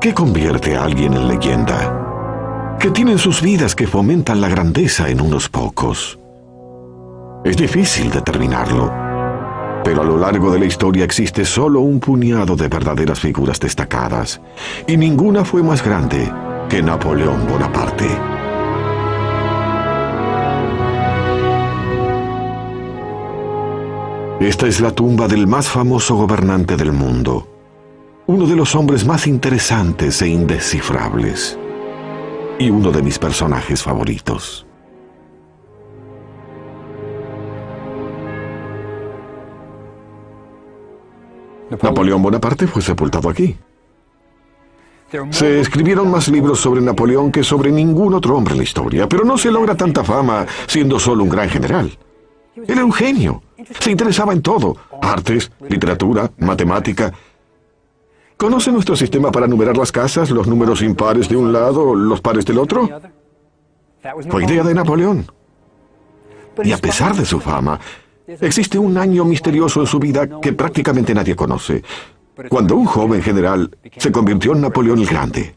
¿Qué convierte a alguien en leyenda? ¿Qué tienen sus vidas que fomentan la grandeza en unos pocos? Es difícil determinarlo, pero a lo largo de la historia existe solo un puñado de verdaderas figuras destacadas, y ninguna fue más grande que Napoleón Bonaparte. Esta es la tumba del más famoso gobernante del mundo, uno de los hombres más interesantes e indescifrables, y uno de mis personajes favoritos. Napoleón Bonaparte fue sepultado aquí. Se escribieron más libros sobre Napoleón que sobre ningún otro hombre en la historia, pero no se logra tanta fama siendo solo un gran general. Él era un genio. Se interesaba en todo: artes, literatura, matemática. ¿Conoce nuestro sistema para numerar las casas, los números impares de un lado, los pares del otro? Fue idea de Napoleón. Y a pesar de su fama, existe un año misterioso en su vida que prácticamente nadie conoce. Cuando un joven general se convirtió en Napoleón el Grande,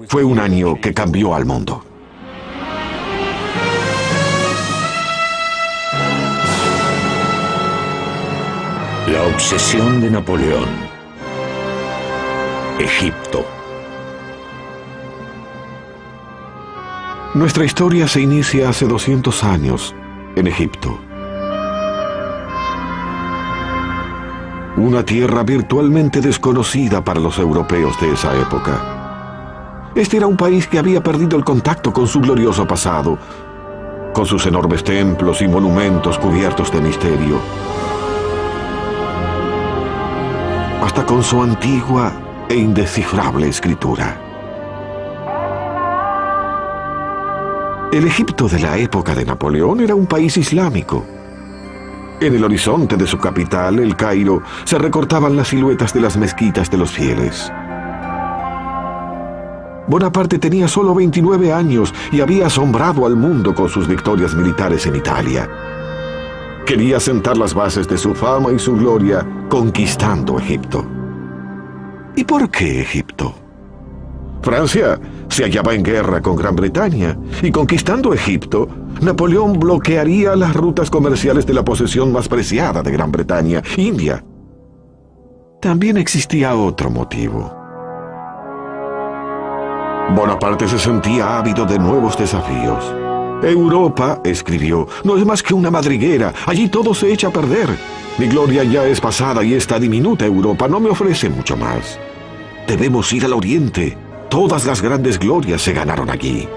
fue un año que cambió al mundo. La obsesión de Napoleón. Egipto. Nuestra historia se inicia hace 200 años, en Egipto. Una tierra virtualmente desconocida para los europeos de esa época. Este era un país que había perdido el contacto con su glorioso pasado, con sus enormes templos y monumentos cubiertos de misterio, hasta con su antigua e indescifrable escritura. El Egipto de la época de Napoleón era un país islámico. En el horizonte de su capital, El Cairo, se recortaban las siluetas de las mezquitas de los fieles. Bonaparte tenía solo 29 años y había asombrado al mundo con sus victorias militares en Italia. Quería sentar las bases de su fama y su gloria conquistando Egipto. ¿Y por qué Egipto? Francia se hallaba en guerra con Gran Bretaña, y conquistando Egipto, Napoleón bloquearía las rutas comerciales de la posesión más preciada de Gran Bretaña, India. También existía otro motivo. Bonaparte se sentía ávido de nuevos desafíos. Europa, escribió, no es más que una madriguera. Allí todo se echa a perder. Mi gloria ya es pasada y esta diminuta Europa no me ofrece mucho más. Debemos ir al oriente. Todas las grandes glorias se ganaron allí.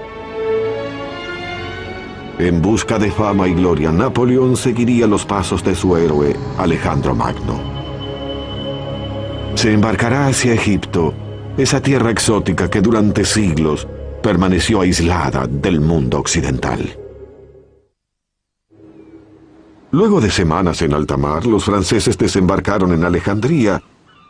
En busca de fama y gloria, Napoleón seguiría los pasos de su héroe, Alejandro Magno. Se embarcará hacia Egipto, esa tierra exótica que durante siglos permaneció aislada del mundo occidental. Luego de semanas en alta mar, los franceses desembarcaron en Alejandría,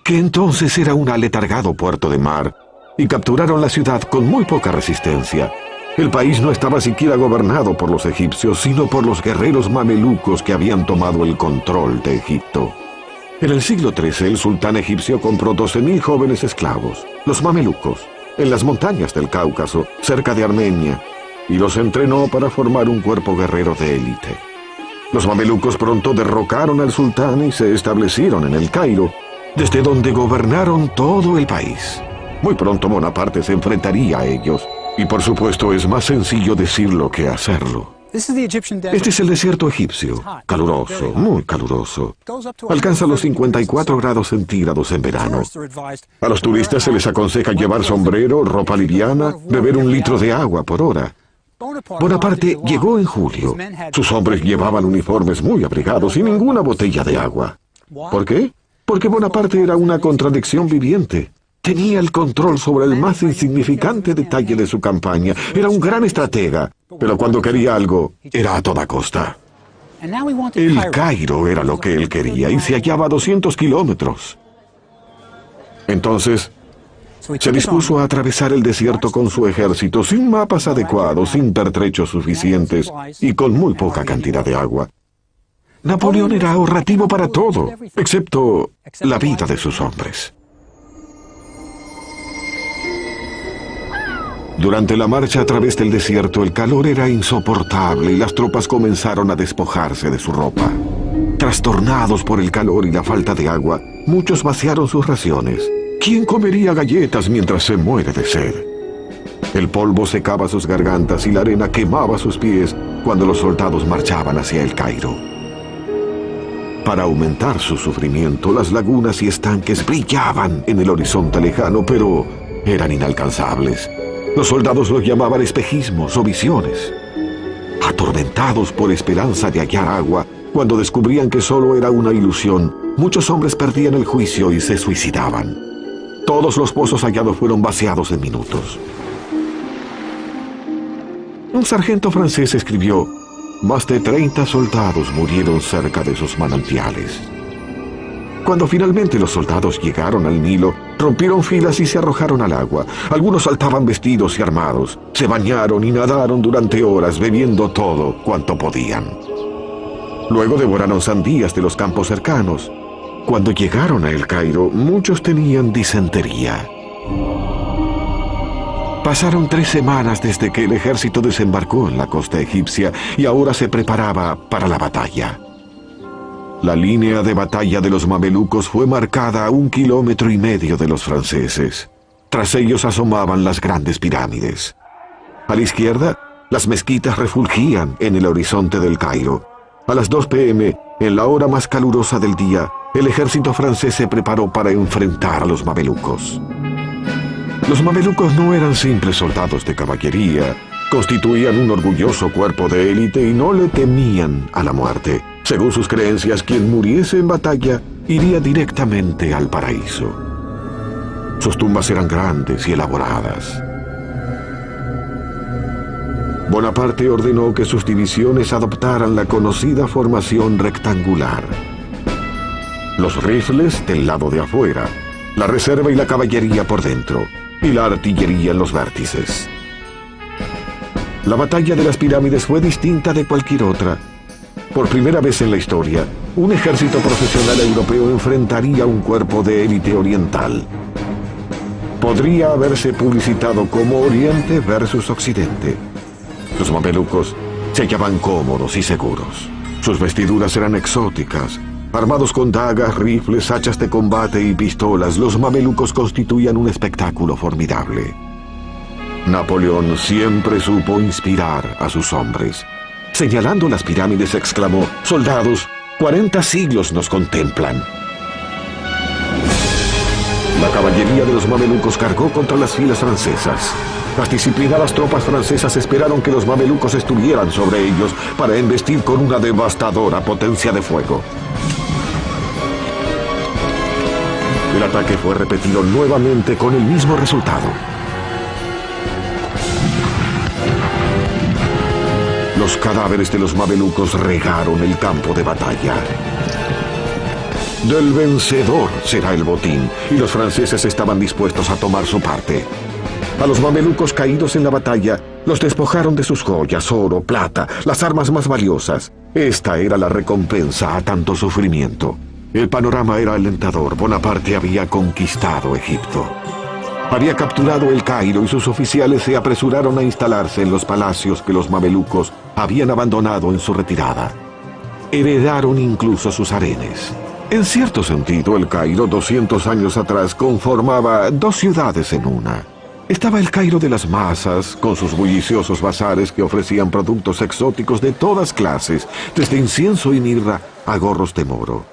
que entonces era un aletargado puerto de mar, y capturaron la ciudad con muy poca resistencia. El país no estaba siquiera gobernado por los egipcios, sino por los guerreros mamelucos que habían tomado el control de Egipto. En el siglo XIII, el sultán egipcio compró 12.000 jóvenes esclavos, los mamelucos, en las montañas del Cáucaso, cerca de Armenia, y los entrenó para formar un cuerpo guerrero de élite. Los mamelucos pronto derrocaron al sultán y se establecieron en El Cairo, desde donde gobernaron todo el país. Muy pronto Bonaparte se enfrentaría a ellos, y por supuesto es más sencillo decirlo que hacerlo. Este es el desierto egipcio, caluroso, muy caluroso. Alcanza los 54 grados centígrados en verano. A los turistas se les aconseja llevar sombrero, ropa liviana, beber 1 litro de agua por hora. Bonaparte llegó en julio. Sus hombres llevaban uniformes muy abrigados y ninguna botella de agua. ¿Por qué? Porque Bonaparte era una contradicción viviente. Tenía el control sobre el más insignificante detalle de su campaña. Era un gran estratega, pero cuando quería algo, era a toda costa. El Cairo era lo que él quería y se hallaba a 200 kilómetros. Entonces, se dispuso a atravesar el desierto con su ejército, sin mapas adecuados, sin pertrechos suficientes y con muy poca cantidad de agua. Napoleón era ahorrativo para todo, excepto la vida de sus hombres. Durante la marcha a través del desierto, el calor era insoportable y las tropas comenzaron a despojarse de su ropa. Trastornados por el calor y la falta de agua, muchos vaciaron sus raciones. ¿Quién comería galletas mientras se muere de sed? El polvo secaba sus gargantas y la arena quemaba sus pies cuando los soldados marchaban hacia el Cairo. Para aumentar su sufrimiento, las lagunas y estanques brillaban en el horizonte lejano, pero eran inalcanzables. Los soldados los llamaban espejismos o visiones. Atormentados por esperanza de hallar agua, cuando descubrían que solo era una ilusión, muchos hombres perdían el juicio y se suicidaban. Todos los pozos hallados fueron vaciados en minutos. Un sargento francés escribió: más de 30 soldados murieron cerca de esos manantiales. Cuando finalmente los soldados llegaron al Nilo, rompieron filas y se arrojaron al agua. Algunos saltaban vestidos y armados, se bañaron y nadaron durante horas, bebiendo todo cuanto podían. Luego devoraron sandías de los campos cercanos. Cuando llegaron a El Cairo, muchos tenían disentería. Pasaron 3 semanas desde que el ejército desembarcó en la costa egipcia y ahora se preparaba para la batalla. La línea de batalla de los mamelucos fue marcada a 1,5 kilómetros de los franceses. Tras ellos asomaban las grandes pirámides. A la izquierda, las mezquitas refulgían en el horizonte del Cairo. A las 2 p.m., en la hora más calurosa del día, el ejército francés se preparó para enfrentar a los mamelucos. Los mamelucos no eran simples soldados de caballería. Constituían un orgulloso cuerpo de élite y no le temían a la muerte. Según sus creencias, quien muriese en batalla iría directamente al paraíso. Sus tumbas eran grandes y elaboradas. Bonaparte ordenó que sus divisiones adoptaran la conocida formación rectangular. Los rifles del lado de afuera, la reserva y la caballería por dentro, y la artillería en los vértices. La batalla de las pirámides fue distinta de cualquier otra. Por primera vez en la historia, un ejército profesional europeo enfrentaría un cuerpo de élite oriental. Podría haberse publicitado como Oriente versus Occidente. Los mamelucos se hallaban cómodos y seguros. Sus vestiduras eran exóticas. Armados con dagas, rifles, hachas de combate y pistolas, los mamelucos constituían un espectáculo formidable. Napoleón siempre supo inspirar a sus hombres. Señalando las pirámides, exclamó: «Soldados, 40 siglos nos contemplan». La caballería de los mamelucos cargó contra las filas francesas. Las disciplinadas tropas francesas esperaron que los mamelucos estuvieran sobre ellos para embestir con una devastadora potencia de fuego. El ataque fue repetido nuevamente con el mismo resultado. Los cadáveres de los mamelucos regaron el campo de batalla. Del vencedor será el botín, y los franceses estaban dispuestos a tomar su parte. A los mamelucos caídos en la batalla, los despojaron de sus joyas, oro, plata, las armas más valiosas. Esta era la recompensa a tanto sufrimiento. El panorama era alentador. Bonaparte había conquistado Egipto. Había capturado el Cairo y sus oficiales se apresuraron a instalarse en los palacios que los mamelucos habían abandonado en su retirada. Heredaron incluso sus harenes. En cierto sentido, el Cairo, 200 años atrás, conformaba 2 ciudades en una. Estaba el Cairo de las masas, con sus bulliciosos bazares que ofrecían productos exóticos de todas clases, desde incienso y mirra a gorros de moro.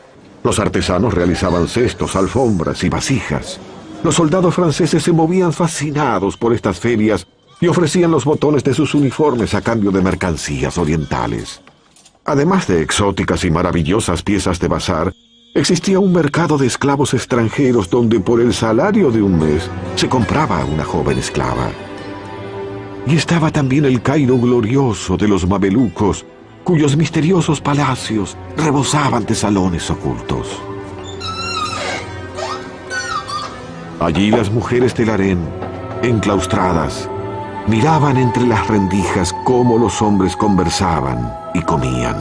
Los artesanos realizaban cestos, alfombras y vasijas. Los soldados franceses se movían fascinados por estas ferias y ofrecían los botones de sus uniformes a cambio de mercancías orientales. Además de exóticas y maravillosas piezas de bazar, existía un mercado de esclavos extranjeros donde por el salario de un mes se compraba a una joven esclava. Y estaba también el Cairo glorioso de los mamelucos, cuyos misteriosos palacios rebosaban de salones ocultos. Allí las mujeres del harén, enclaustradas, miraban entre las rendijas cómo los hombres conversaban y comían.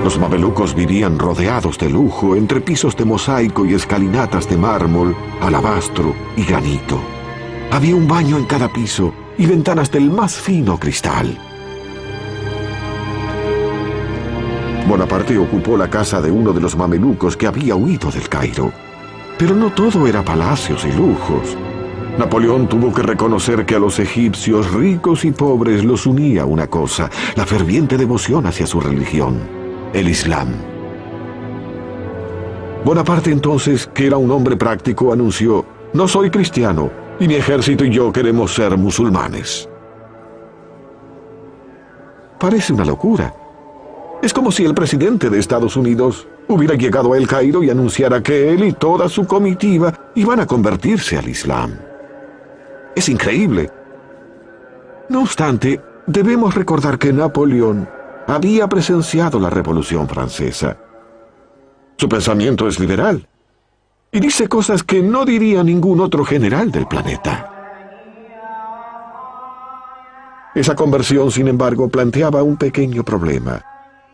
Los mamelucos vivían rodeados de lujo entre pisos de mosaico y escalinatas de mármol, alabastro y granito. Había un baño en cada piso y ventanas del más fino cristal. Bonaparte ocupó la casa de uno de los mamelucos que había huido del Cairo. Pero no todo era palacios y lujos. Napoleón tuvo que reconocer que a los egipcios ricos y pobres los unía una cosa: la ferviente devoción hacia su religión, el Islam. Bonaparte entonces, que era un hombre práctico, anunció: «No soy cristiano, y mi ejército y yo queremos ser musulmanes». Parece una locura. Es como si el presidente de Estados Unidos hubiera llegado a El Cairo y anunciara que él y toda su comitiva iban a convertirse al Islam. Es increíble. No obstante, debemos recordar que Napoleón había presenciado la Revolución Francesa. Su pensamiento es liberal y dice cosas que no diría ningún otro general del planeta. Esa conversión, sin embargo, planteaba un pequeño problema.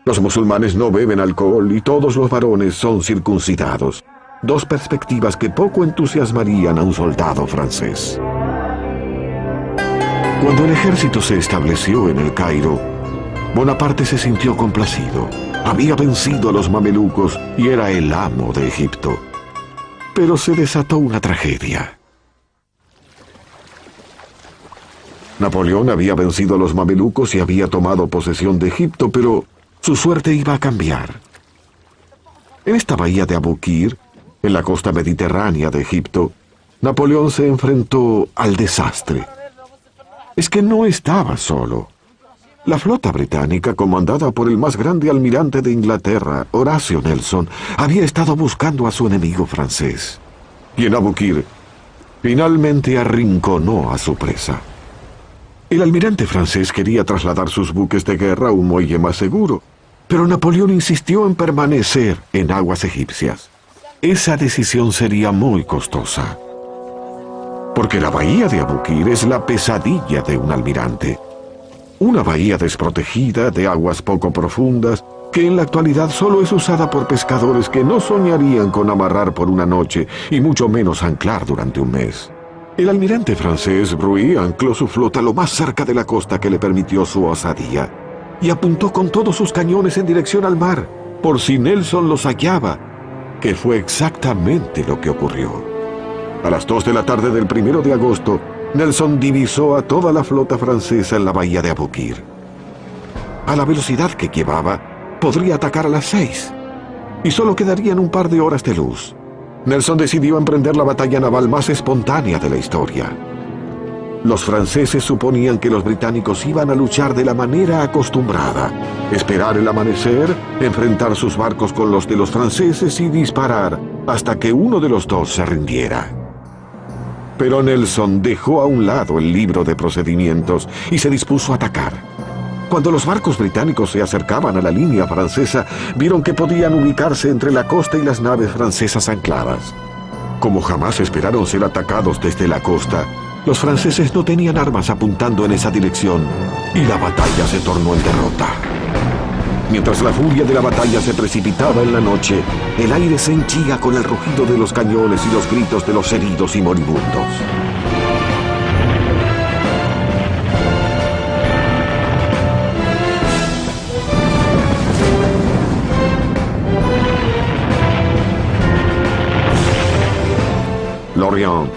Los musulmanes no beben alcohol y todos los varones son circuncidados. Dos perspectivas que poco entusiasmarían a un soldado francés. Cuando el ejército se estableció en El Cairo, Bonaparte se sintió complacido. Había vencido a los mamelucos y era el amo de Egipto. Pero se desató una tragedia. Napoleón había vencido a los mamelucos y había tomado posesión de Egipto, pero su suerte iba a cambiar. En esta bahía de Abukir, en la costa mediterránea de Egipto, Napoleón se enfrentó al desastre. Es que no estaba solo. La flota británica, comandada por el más grande almirante de Inglaterra, Horatio Nelson, había estado buscando a su enemigo francés. Y en Abukir, finalmente arrinconó a su presa. El almirante francés quería trasladar sus buques de guerra a un muelle más seguro, pero Napoleón insistió en permanecer en aguas egipcias. Esa decisión sería muy costosa, porque la bahía de Abukir es la pesadilla de un almirante. Una bahía desprotegida, de aguas poco profundas, que en la actualidad solo es usada por pescadores que no soñarían con amarrar por una noche y mucho menos anclar durante un mes. El almirante francés Bruy ancló su flota lo más cerca de la costa que le permitió su osadía y apuntó con todos sus cañones en dirección al mar, por si Nelson los hallaba, que fue exactamente lo que ocurrió. A las 2 de la tarde del 1 de agosto, Nelson divisó a toda la flota francesa en la bahía de Abukir. A la velocidad que llevaba, podría atacar a las 6, y solo quedarían un par de horas de luz. Nelson decidió emprender la batalla naval más espontánea de la historia. Los franceses suponían que los británicos iban a luchar de la manera acostumbrada: esperar el amanecer, enfrentar sus barcos con los de los franceses y disparar hasta que uno de los dos se rindiera. Pero Nelson dejó a un lado el libro de procedimientos y se dispuso a atacar. Cuando los barcos británicos se acercaban a la línea francesa, vieron que podían ubicarse entre la costa y las naves francesas ancladas. Como jamás esperaron ser atacados desde la costa, los franceses no tenían armas apuntando en esa dirección y la batalla se tornó en derrota. Mientras la furia de la batalla se precipitaba en la noche, el aire se henchía con el rugido de los cañones y los gritos de los heridos y moribundos. L'Orient,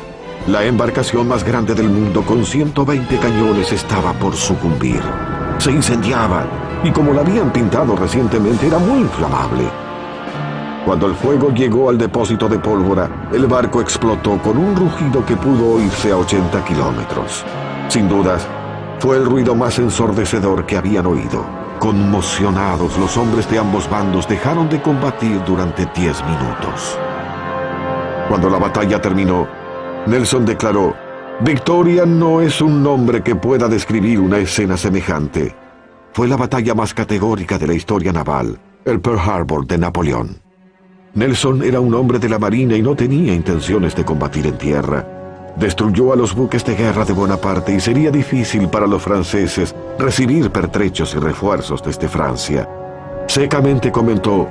la embarcación más grande del mundo con 120 cañones, estaba por sucumbir. Se incendiaba y, como la habían pintado recientemente, era muy inflamable. Cuando el fuego llegó al depósito de pólvora, el barco explotó con un rugido que pudo oírse a 80 kilómetros. Sin dudas, fue el ruido más ensordecedor que habían oído. Conmocionados, los hombres de ambos bandos dejaron de combatir durante 10 minutos. Cuando la batalla terminó, Nelson declaró: «Victoria no es un nombre que pueda describir una escena semejante. Fue la batalla más categórica de la historia naval, el Pearl Harbor de Napoleón». Nelson era un hombre de la marina y no tenía intenciones de combatir en tierra. Destruyó a los buques de guerra de Bonaparte y sería difícil para los franceses recibir pertrechos y refuerzos desde Francia. Secamente comentó: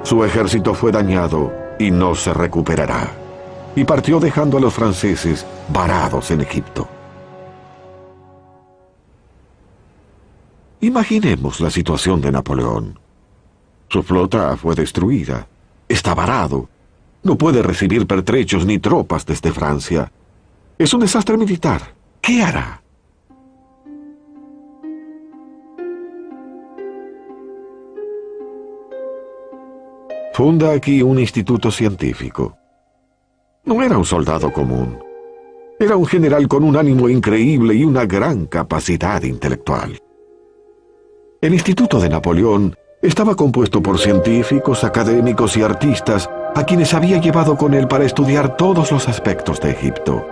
«Su ejército fue dañado y no se recuperará». Y partió dejando a los franceses varados en Egipto. Imaginemos la situación de Napoleón. Su flota fue destruida. Está varado. No puede recibir pertrechos ni tropas desde Francia. Es un desastre militar. ¿Qué hará? Funda aquí un instituto científico. No era un soldado común. Era un general con un ánimo increíble y una gran capacidad intelectual. El Instituto de Napoleón estaba compuesto por científicos, académicos y artistas a quienes había llevado con él para estudiar todos los aspectos de Egipto.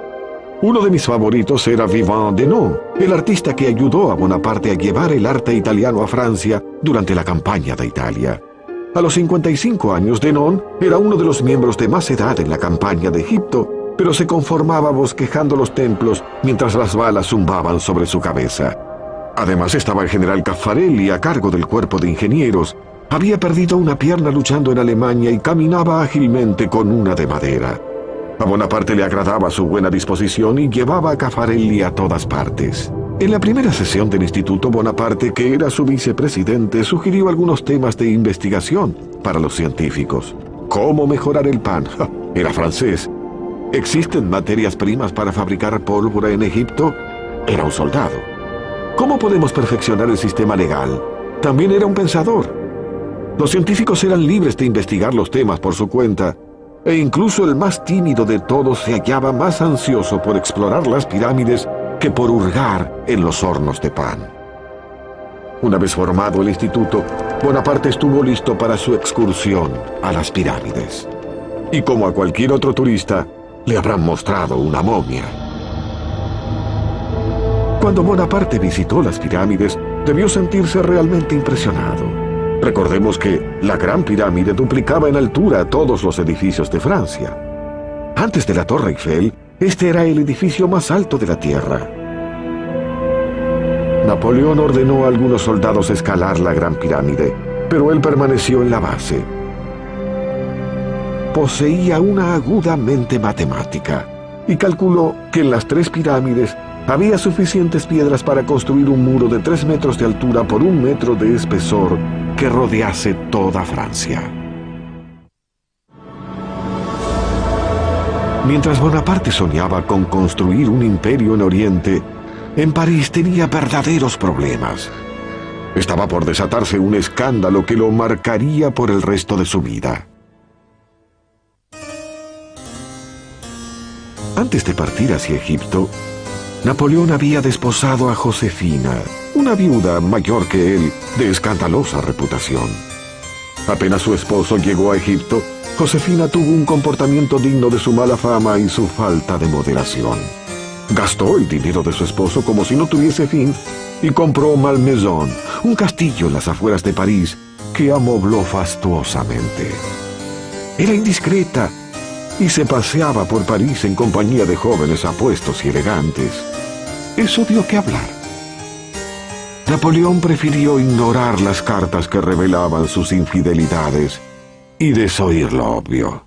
Uno de mis favoritos era Vivant Denon, el artista que ayudó a Bonaparte a llevar el arte italiano a Francia durante la campaña de Italia. A los 55 años, Denon era uno de los miembros de más edad en la campaña de Egipto, pero se conformaba bosquejando los templos mientras las balas zumbaban sobre su cabeza. Además estaba el general Caffarelli a cargo del cuerpo de ingenieros. Había perdido una pierna luchando en Alemania y caminaba ágilmente con una de madera. A Bonaparte le agradaba su buena disposición y llevaba a Caffarelli a todas partes. En la primera sesión del instituto, Bonaparte, que era su vicepresidente, sugirió algunos temas de investigación para los científicos. ¿Cómo mejorar el pan? Era francés. ¿Existen materias primas para fabricar pólvora en Egipto? Era un soldado. ¿Cómo podemos perfeccionar el sistema legal? También era un pensador. Los científicos eran libres de investigar los temas por su cuenta, e incluso el más tímido de todos se hallaba más ansioso por explorar las pirámides que por hurgar en los hornos de pan. Una vez formado el instituto, Bonaparte estuvo listo para su excursión a las pirámides. Y como a cualquier otro turista, le habrán mostrado una momia. Cuando Bonaparte visitó las pirámides, debió sentirse realmente impresionado. Recordemos que la Gran Pirámide duplicaba en altura todos los edificios de Francia. Antes de la Torre Eiffel, este era el edificio más alto de la Tierra. Napoleón ordenó a algunos soldados escalar la Gran Pirámide, pero él permaneció en la base. Poseía una aguda mente matemática y calculó que en las 3 pirámides había suficientes piedras para construir un muro de 3 metros de altura por 1 metro de espesor que rodease toda Francia. Mientras Bonaparte soñaba con construir un imperio en Oriente, en París tenía verdaderos problemas. Estaba por desatarse un escándalo que lo marcaría por el resto de su vida. Antes de partir hacia Egipto, Napoleón había desposado a Josefina, una viuda mayor que él, de escandalosa reputación. Apenas su esposo llegó a Egipto, Josefina tuvo un comportamiento digno de su mala fama y su falta de moderación. Gastó el dinero de su esposo como si no tuviese fin y compró Malmaison, un castillo en las afueras de París que amobló fastuosamente. Era indiscreta y se paseaba por París en compañía de jóvenes apuestos y elegantes. Eso dio que hablar. Napoleón prefirió ignorar las cartas que revelaban sus infidelidades y desoír lo obvio.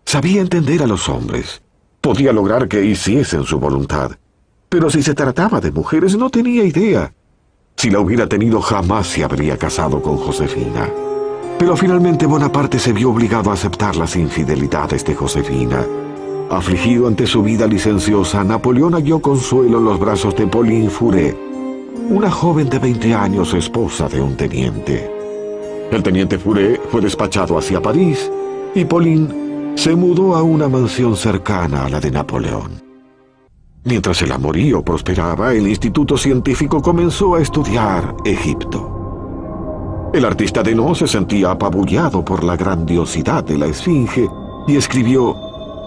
Sabía entender a los hombres. Podía lograr que hiciesen su voluntad. Pero si se trataba de mujeres, no tenía idea. Si la hubiera tenido, jamás se habría casado con Josefina. Pero finalmente Bonaparte se vio obligado a aceptar las infidelidades de Josefina. Afligido ante su vida licenciosa, Napoleón halló consuelo en los brazos de Pauline Furet, una joven de 20 años, esposa de un teniente. El teniente Furet fue despachado hacia París y Pauline se mudó a una mansión cercana a la de Napoleón. Mientras el amorío prosperaba, el Instituto Científico comenzó a estudiar Egipto. El artista Denon se sentía apabullado por la grandiosidad de la Esfinge y escribió: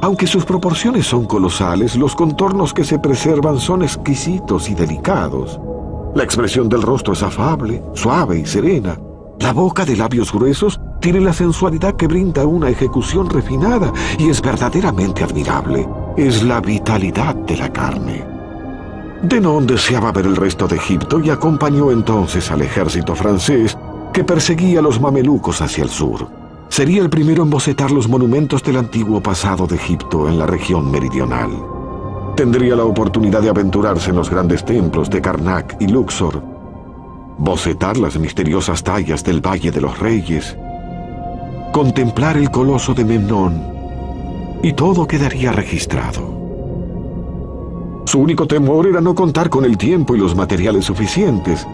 aunque sus proporciones son colosales, los contornos que se preservan son exquisitos y delicados. La expresión del rostro es afable, suave y serena. La boca, de labios gruesos, tiene la sensualidad que brinda una ejecución refinada y es verdaderamente admirable. Es la vitalidad de la carne. Denon deseaba ver el resto de Egipto y acompañó entonces al ejército francés que perseguía a los mamelucos hacia el sur. Sería el primero en bocetar los monumentos del antiguo pasado de Egipto en la región meridional. Tendría la oportunidad de aventurarse en los grandes templos de Karnak y Luxor, bocetar las misteriosas tallas del Valle de los Reyes, contemplar el coloso de Memnón, y todo quedaría registrado. Su único temor era no contar con el tiempo y los materiales suficientes.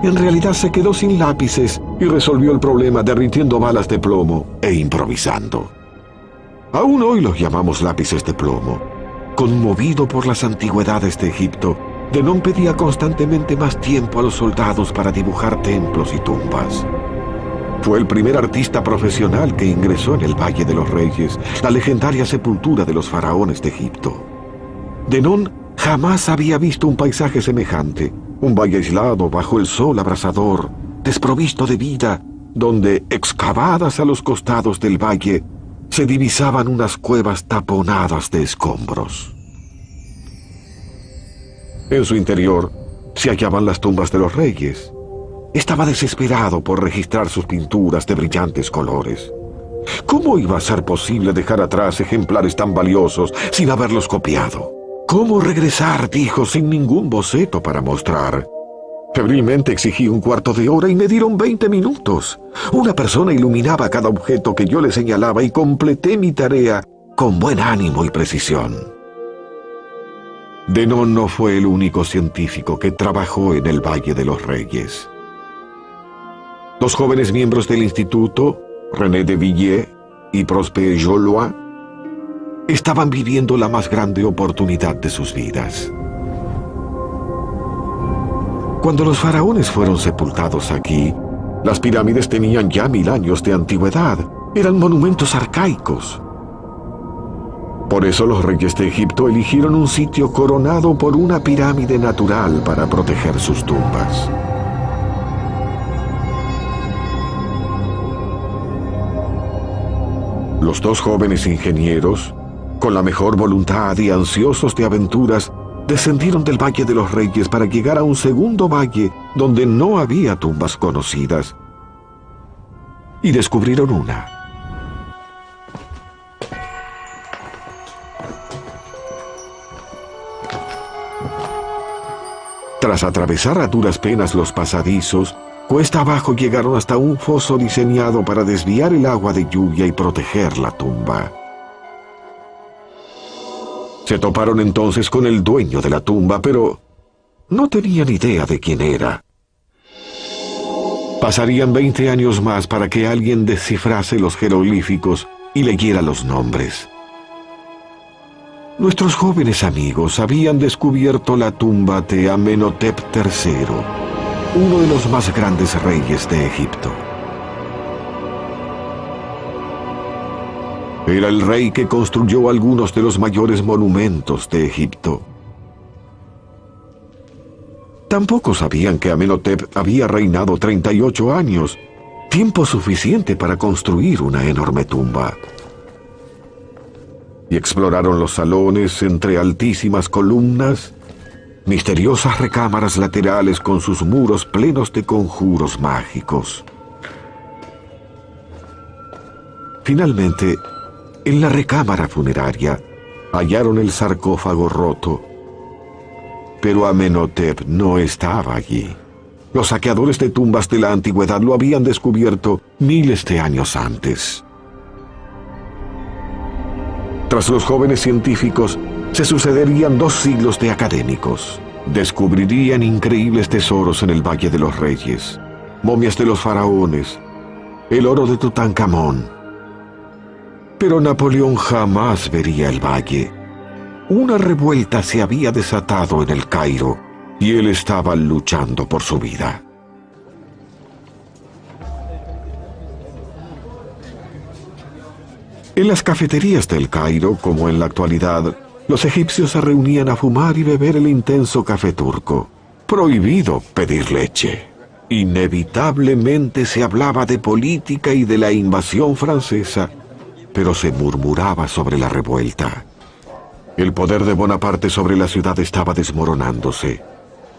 En realidad se quedó sin lápices y resolvió el problema derritiendo balas de plomo e improvisando. Aún hoy los llamamos lápices de plomo. Conmovido por las antigüedades de Egipto, Denon pedía constantemente más tiempo a los soldados para dibujar templos y tumbas. Fue el primer artista profesional que ingresó en el Valle de los Reyes, la legendaria sepultura de los faraones de Egipto. Denon jamás había visto un paisaje semejante, un valle aislado bajo el sol abrasador, desprovisto de vida, donde, excavadas a los costados del valle, se divisaban unas cuevas taponadas de escombros. En su interior se hallaban las tumbas de los reyes. Estaba desesperado por registrar sus pinturas de brillantes colores. ¿Cómo iba a ser posible dejar atrás ejemplares tan valiosos sin haberlos copiado? ¿Cómo regresar, dijo, sin ningún boceto para mostrar? Febrilmente exigí un cuarto de hora y me dieron 20 minutos. Una persona iluminaba cada objeto que yo le señalaba y completé mi tarea con buen ánimo y precisión. Denon no fue el único científico que trabajó en el Valle de los Reyes. Los jóvenes miembros del instituto, René de Villiers y Prosper Jollois, estaban viviendo la más grande oportunidad de sus vidas. Cuando los faraones fueron sepultados aquí, las pirámides tenían ya 1000 años de antigüedad. Eran monumentos arcaicos. Por eso los reyes de Egipto eligieron un sitio coronado por una pirámide natural para proteger sus tumbas. Los dos jóvenes ingenieros, con la mejor voluntad y ansiosos de aventuras, descendieron del Valle de los Reyes para llegar a un segundo valle donde no había tumbas conocidas, y descubrieron una. Tras atravesar a duras penas los pasadizos, cuesta abajo llegaron hasta un foso diseñado para desviar el agua de lluvia y proteger la tumba. Se toparon entonces con el dueño de la tumba, pero no tenían idea de quién era. Pasarían 20 años más para que alguien descifrase los jeroglíficos y leyera los nombres. Nuestros jóvenes amigos habían descubierto la tumba de Amenhotep III, uno de los más grandes reyes de Egipto. Era el rey que construyó algunos de los mayores monumentos de Egipto. Tampoco sabían que Amenhotep había reinado 38 años, tiempo suficiente para construir una enorme tumba. Y exploraron los salones entre altísimas columnas, misteriosas recámaras laterales con sus muros plenos de conjuros mágicos. Finalmente, en la recámara funeraria, hallaron el sarcófago roto. Pero Amenhotep no estaba allí. Los saqueadores de tumbas de la antigüedad lo habían descubierto miles de años antes. Tras los jóvenes científicos, se sucederían 2 siglos de académicos. Descubrirían increíbles tesoros en el Valle de los Reyes, momias de los faraones, el oro de Tutankamón. Pero Napoleón jamás vería el valle. Una revuelta se había desatado en el Cairo y él estaba luchando por su vida. En las cafeterías del Cairo, como en la actualidad, los egipcios se reunían a fumar y beber el intenso café turco. Prohibido pedir leche. Inevitablemente se hablaba de política y de la invasión francesa, pero se murmuraba sobre la revuelta. El poder de Bonaparte sobre la ciudad estaba desmoronándose.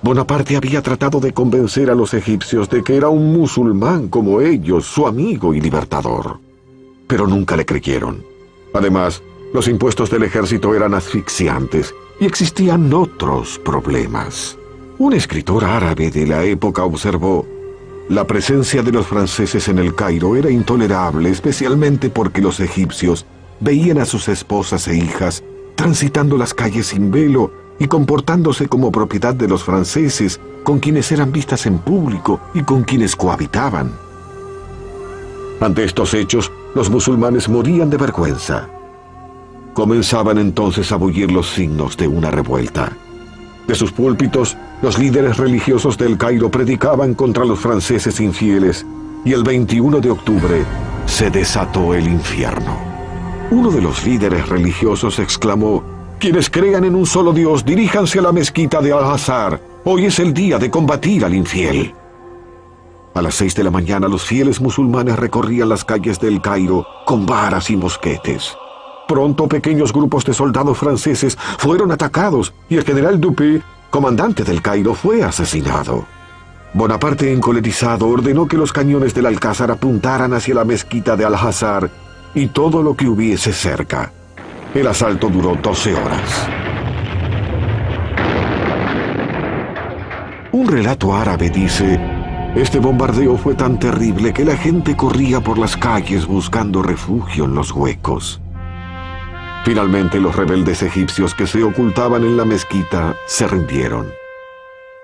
Bonaparte había tratado de convencer a los egipcios de que era un musulmán como ellos, su amigo y libertador. Pero nunca le creyeron. Además, los impuestos del ejército eran asfixiantes y existían otros problemas. Un escritor árabe de la época observó: la presencia de los franceses en el Cairo era intolerable, especialmente porque los egipcios veían a sus esposas e hijas transitando las calles sin velo y comportándose como propiedad de los franceses, con quienes eran vistas en público y con quienes cohabitaban. Ante estos hechos, los musulmanes morían de vergüenza. Comenzaban entonces a bullir los signos de una revuelta. De sus púlpitos, los líderes religiosos del Cairo predicaban contra los franceses infieles, y el 21 de octubre se desató el infierno. Uno de los líderes religiosos exclamó: «Quienes crean en un solo Dios, diríjanse a la mezquita de Al-Azhar. Hoy es el día de combatir al infiel». A las 6 de la mañana, los fieles musulmanes recorrían las calles del Cairo con varas y mosquetes. Pronto, pequeños grupos de soldados franceses fueron atacados y el general Dupé, comandante del Cairo, fue asesinado. Bonaparte, encolerizado, ordenó que los cañones del Alcázar apuntaran hacia la mezquita de Al-Azhar y todo lo que hubiese cerca. El asalto duró 12 horas. Un relato árabe dice: este bombardeo fue tan terrible que la gente corría por las calles buscando refugio en los huecos. Finalmente, los rebeldes egipcios que se ocultaban en la mezquita se rindieron.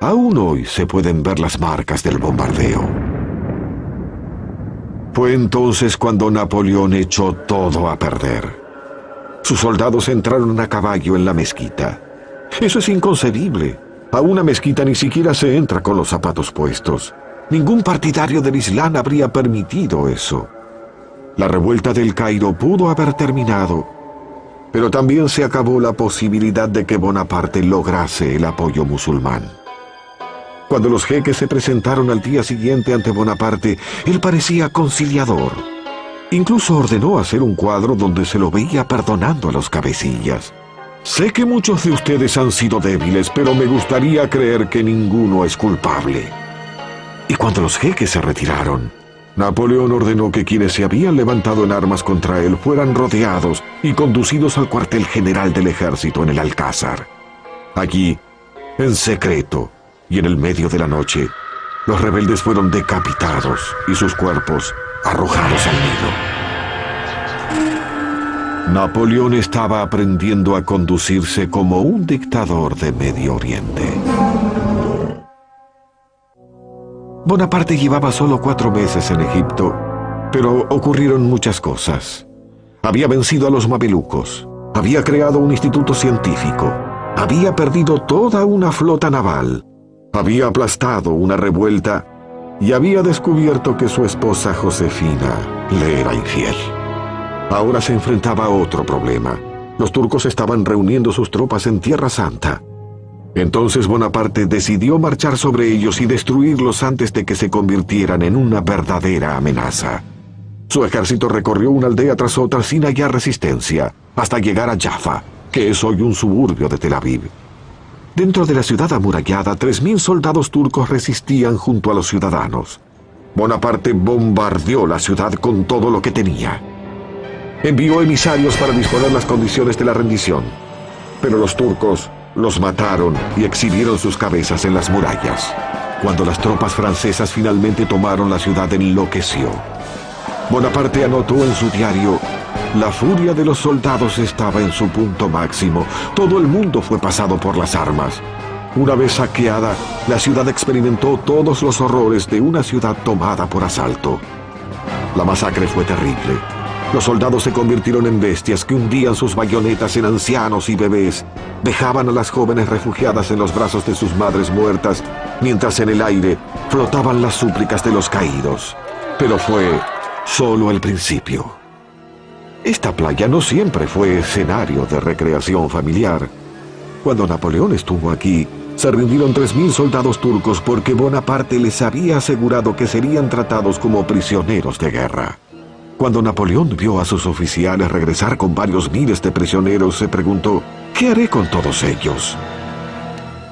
Aún hoy se pueden ver las marcas del bombardeo. Fue entonces cuando Napoleón echó todo a perder. Sus soldados entraron a caballo en la mezquita. Eso es inconcebible. A una mezquita ni siquiera se entra con los zapatos puestos. Ningún partidario del Islam habría permitido eso. La revuelta del Cairo pudo haber terminado, pero también se acabó la posibilidad de que Bonaparte lograse el apoyo musulmán. Cuando los jeques se presentaron al día siguiente ante Bonaparte, él parecía conciliador. Incluso ordenó hacer un cuadro donde se lo veía perdonando a los cabecillas. Sé que muchos de ustedes han sido débiles, pero me gustaría creer que ninguno es culpable. Y cuando los jeques se retiraron, Napoleón ordenó que quienes se habían levantado en armas contra él fueran rodeados y conducidos al cuartel general del ejército en el Alcázar. Allí, en secreto y en el medio de la noche, los rebeldes fueron decapitados y sus cuerpos arrojados al Nilo. Napoleón estaba aprendiendo a conducirse como un dictador de Medio Oriente. Bonaparte llevaba solo 4 meses en Egipto, pero ocurrieron muchas cosas. Había vencido a los mamelucos, había creado un instituto científico, había perdido toda una flota naval, había aplastado una revuelta y había descubierto que su esposa Josefina le era infiel. Ahora se enfrentaba a otro problema. Los turcos estaban reuniendo sus tropas en Tierra Santa. Entonces Bonaparte decidió marchar sobre ellos y destruirlos antes de que se convirtieran en una verdadera amenaza. Su ejército recorrió una aldea tras otra sin hallar resistencia, hasta llegar a Jaffa, que es hoy un suburbio de Tel Aviv. Dentro de la ciudad amurallada, 3.000 soldados turcos resistían junto a los ciudadanos. Bonaparte bombardeó la ciudad con todo lo que tenía. Envió emisarios para disponer las condiciones de la rendición, pero los turcos los mataron y exhibieron sus cabezas en las murallas. Cuando las tropas francesas finalmente tomaron la ciudad, enloqueció. Bonaparte anotó en su diario: la furia de los soldados estaba en su punto máximo. Todo el mundo fue pasado por las armas. Una vez saqueada, la ciudad experimentó todos los horrores de una ciudad tomada por asalto. La masacre fue terrible. Los soldados se convirtieron en bestias que hundían sus bayonetas en ancianos y bebés, dejaban a las jóvenes refugiadas en los brazos de sus madres muertas, mientras en el aire flotaban las súplicas de los caídos. Pero fue solo el principio. Esta playa no siempre fue escenario de recreación familiar. Cuando Napoleón estuvo aquí, se rindieron 3.000 soldados turcos porque Bonaparte les había asegurado que serían tratados como prisioneros de guerra. Cuando Napoleón vio a sus oficiales regresar con varios miles de prisioneros, se preguntó: ¿qué haré con todos ellos?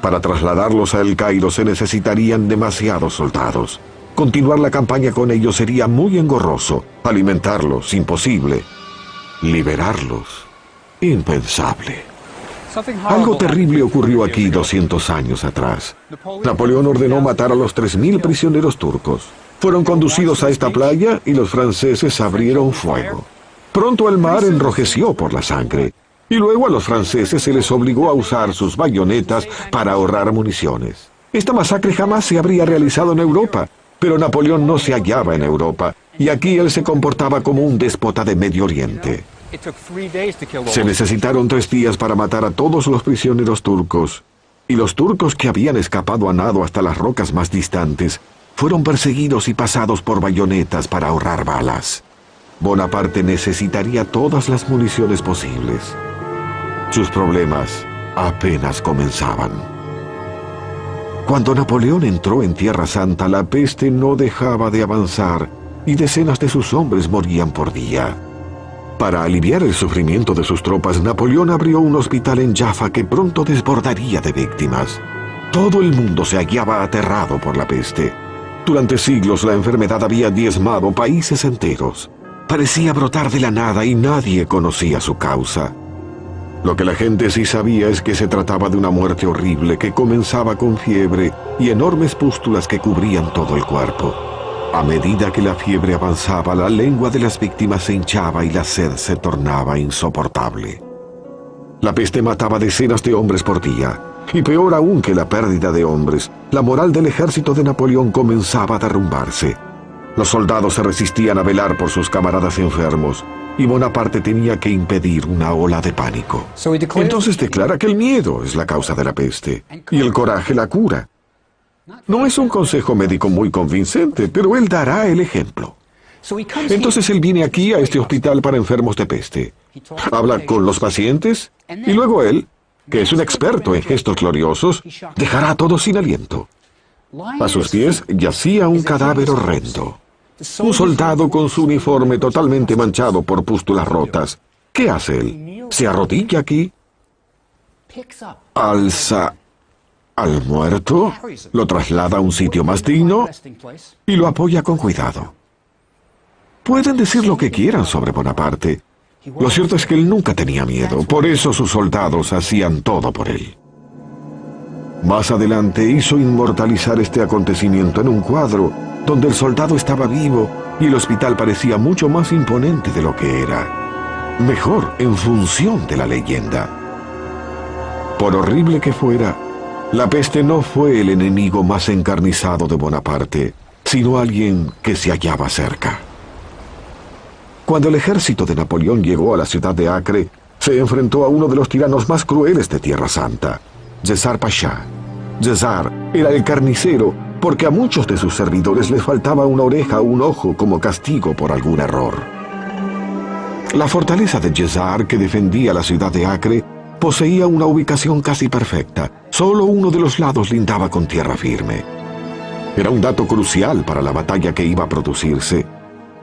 Para trasladarlos a El Cairo se necesitarían demasiados soldados. Continuar la campaña con ellos sería muy engorroso. Alimentarlos, imposible. Liberarlos, impensable. Algo terrible ocurrió aquí 200 años atrás. Napoleón ordenó matar a los 3.000 prisioneros turcos. Fueron conducidos a esta playa y los franceses abrieron fuego. Pronto el mar enrojeció por la sangre. Y luego a los franceses se les obligó a usar sus bayonetas para ahorrar municiones. Esta masacre jamás se habría realizado en Europa, pero Napoleón no se hallaba en Europa, y aquí él se comportaba como un déspota de Medio Oriente. Se necesitaron 3 días para matar a todos los prisioneros turcos, y los turcos que habían escapado a nado hasta las rocas más distantes fueron perseguidos y pasados por bayonetas para ahorrar balas. Bonaparte necesitaría todas las municiones posibles. Sus problemas apenas comenzaban. Cuando Napoleón entró en Tierra Santa, la peste no dejaba de avanzar y decenas de sus hombres morían por día. Para aliviar el sufrimiento de sus tropas, Napoleón abrió un hospital en Jaffa que pronto desbordaría de víctimas. Todo el mundo se hallaba aterrado por la peste. Durante siglos la enfermedad había diezmado países enteros. Parecía brotar de la nada y nadie conocía su causa. Lo que la gente sí sabía es que se trataba de una muerte horrible que comenzaba con fiebre y enormes pústulas que cubrían todo el cuerpo. A medida que la fiebre avanzaba, la lengua de las víctimas se hinchaba y la sed se tornaba insoportable. La peste mataba decenas de hombres por día, y peor aún que la pérdida de hombres, la moral del ejército de Napoleón comenzaba a derrumbarse. Los soldados se resistían a velar por sus camaradas enfermos, y Bonaparte tenía que impedir una ola de pánico. Entonces declara que el miedo es la causa de la peste, y el coraje la cura. No es un consejo médico muy convincente, pero él dará el ejemplo. Entonces él viene aquí a este hospital para enfermos de peste. Habla con los pacientes, y luego él, que es un experto en gestos gloriosos, dejará a todos sin aliento. A sus pies yacía un cadáver horrendo. Un soldado con su uniforme totalmente manchado por pústulas rotas. ¿Qué hace él? Se arrodilla aquí, alza al muerto, lo traslada a un sitio más digno y lo apoya con cuidado. Pueden decir lo que quieran sobre Bonaparte. Lo cierto es que él nunca tenía miedo, por eso sus soldados hacían todo por él. Más adelante hizo inmortalizar este acontecimiento en un cuadro donde el soldado estaba vivo y el hospital parecía mucho más imponente de lo que era. Mejor, en función de la leyenda. Por horrible que fuera, la peste no fue el enemigo más encarnizado de Bonaparte, sino alguien que se hallaba cerca. Cuando el ejército de Napoleón llegó a la ciudad de Acre, se enfrentó a uno de los tiranos más crueles de Tierra Santa, Cesar Pasha. Cesar era el carnicero porque a muchos de sus servidores les faltaba una oreja o un ojo como castigo por algún error. La fortaleza de Cesar, que defendía la ciudad de Acre, poseía una ubicación casi perfecta. Solo uno de los lados lindaba con tierra firme. Era un dato crucial para la batalla que iba a producirse.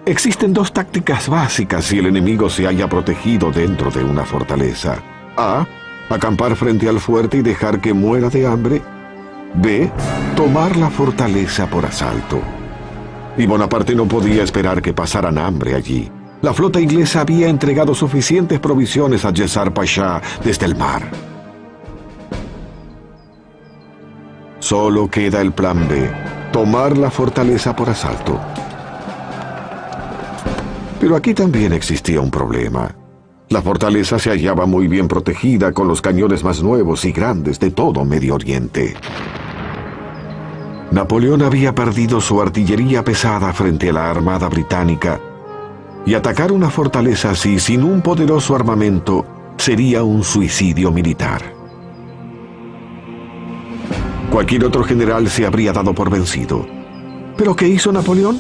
Existen 2 tácticas básicas si el enemigo se halla protegido dentro de una fortaleza. A. Acampar frente al fuerte y dejar que muera de hambre. B. Tomar la fortaleza por asalto. Y Bonaparte no podía esperar que pasaran hambre allí. La flota inglesa había entregado suficientes provisiones a Cesar Pasha desde el mar. Solo queda el plan B, tomar la fortaleza por asalto. Pero aquí también existía un problema. La fortaleza se hallaba muy bien protegida con los cañones más nuevos y grandes de todo Medio Oriente. Napoleón había perdido su artillería pesada frente a la armada británica, y atacar una fortaleza así sin un poderoso armamento sería un suicidio militar. Cualquier otro general se habría dado por vencido. ¿Pero qué hizo Napoleón?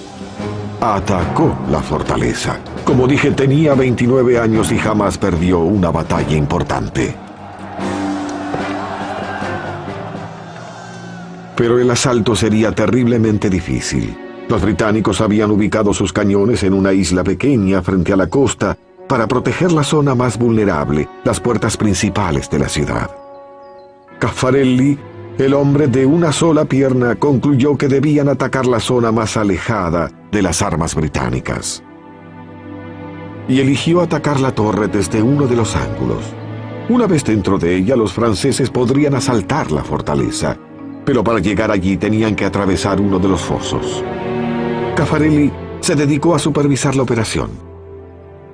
Atacó la fortaleza. Como dije, tenía 29 años y jamás perdió una batalla importante. Pero el asalto sería terriblemente difícil. Los británicos habían ubicado sus cañones en una isla pequeña frente a la costa para proteger la zona más vulnerable, las puertas principales de la ciudad. Caffarelli El hombre de una sola pierna concluyó que debían atacar la zona más alejada de las armas británicas. Y eligió atacar la torre desde uno de los ángulos. Una vez dentro de ella, los franceses podrían asaltar la fortaleza, pero para llegar allí tenían que atravesar uno de los fosos. Caffarelli se dedicó a supervisar la operación.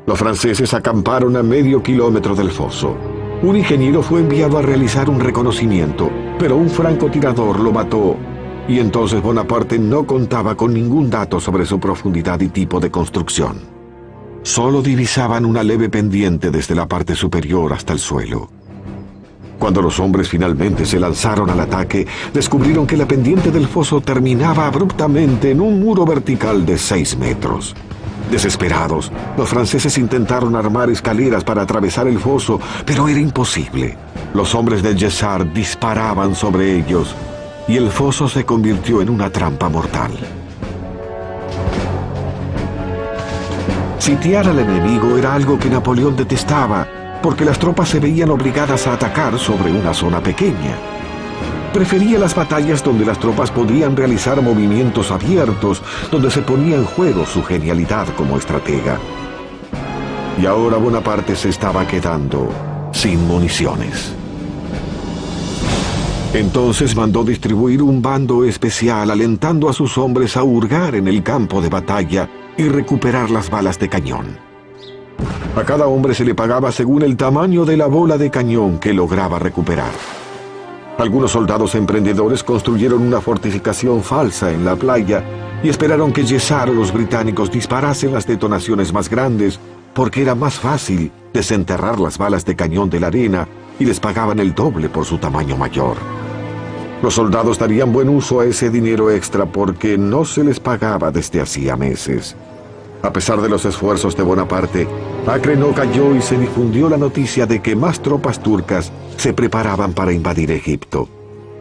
Los franceses acamparon a medio kilómetro del foso. Un ingeniero fue enviado a realizar un reconocimiento, pero un francotirador lo mató, y entonces Bonaparte no contaba con ningún dato sobre su profundidad y tipo de construcción. Solo divisaban una leve pendiente desde la parte superior hasta el suelo. Cuando los hombres finalmente se lanzaron al ataque, descubrieron que la pendiente del foso terminaba abruptamente en un muro vertical de 6 metros. Desesperados, los franceses intentaron armar escaleras para atravesar el foso, pero era imposible. Los hombres del Yesar disparaban sobre ellos, y el foso se convirtió en una trampa mortal. Sitiar al enemigo era algo que Napoleón detestaba, porque las tropas se veían obligadas a atacar sobre una zona pequeña. Prefería las batallas donde las tropas podían realizar movimientos abiertos, donde se ponía en juego su genialidad como estratega. Y ahora Bonaparte se estaba quedando sin municiones. Entonces mandó distribuir un bando especial, alentando a sus hombres a hurgar en el campo de batalla y recuperar las balas de cañón. A cada hombre se le pagaba según el tamaño de la bola de cañón que lograba recuperar. Algunos soldados emprendedores construyeron una fortificación falsa en la playa y esperaron que Yesar o los británicos disparasen las detonaciones más grandes, porque era más fácil desenterrar las balas de cañón de la arena y les pagaban el doble por su tamaño mayor. Los soldados darían buen uso a ese dinero extra porque no se les pagaba desde hacía meses. A pesar de los esfuerzos de Bonaparte, Acre no cayó y se difundió la noticia de que más tropas turcas se preparaban para invadir Egipto.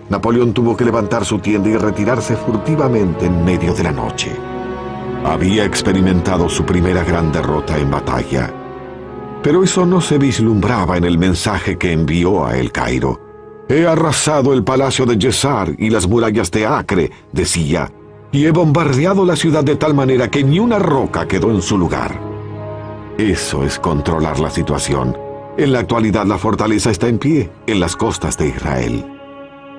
Napoleón tuvo que levantar su tienda y retirarse furtivamente en medio de la noche. Había experimentado su primera gran derrota en batalla. Pero eso no se vislumbraba en el mensaje que envió a El Cairo. «He arrasado el palacio de Yesar y las murallas de Acre», decía, «y he bombardeado la ciudad de tal manera que ni una roca quedó en su lugar». Eso es controlar la situación. En la actualidad la fortaleza está en pie en las costas de Israel.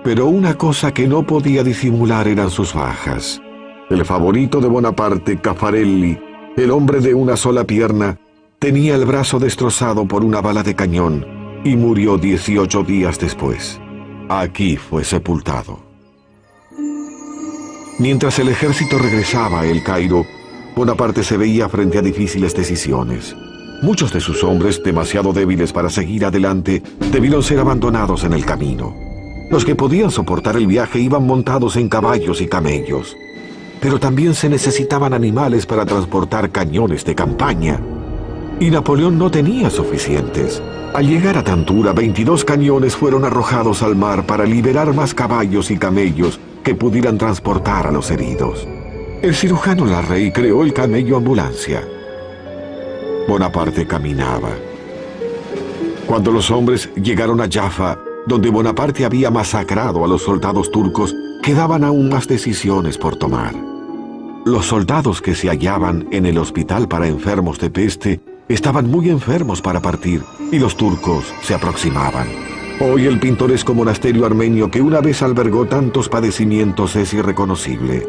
Pero una cosa que no podía disimular eran sus bajas. El favorito de Bonaparte, Caffarelli, el hombre de una sola pierna, tenía el brazo destrozado por una bala de cañón y murió 18 días después. Aquí fue sepultado. Mientras el ejército regresaba a El Cairo, Bonaparte se veía frente a difíciles decisiones. Muchos de sus hombres, demasiado débiles para seguir adelante, debieron ser abandonados en el camino. Los que podían soportar el viaje iban montados en caballos y camellos. Pero también se necesitaban animales para transportar cañones de campaña. Y Napoleón no tenía suficientes. Al llegar a Tantura, 22 cañones fueron arrojados al mar para liberar más caballos y camellos que pudieran transportar a los heridos. El cirujano Larrey creó el camello ambulancia. Bonaparte caminaba. Cuando los hombres llegaron a Jaffa, donde Bonaparte había masacrado a los soldados turcos, quedaban aún más decisiones por tomar. Los soldados que se hallaban en el hospital para enfermos de peste estaban muy enfermos para partir, y los turcos se aproximaban. Hoy el pintoresco monasterio armenio que una vez albergó tantos padecimientos es irreconocible.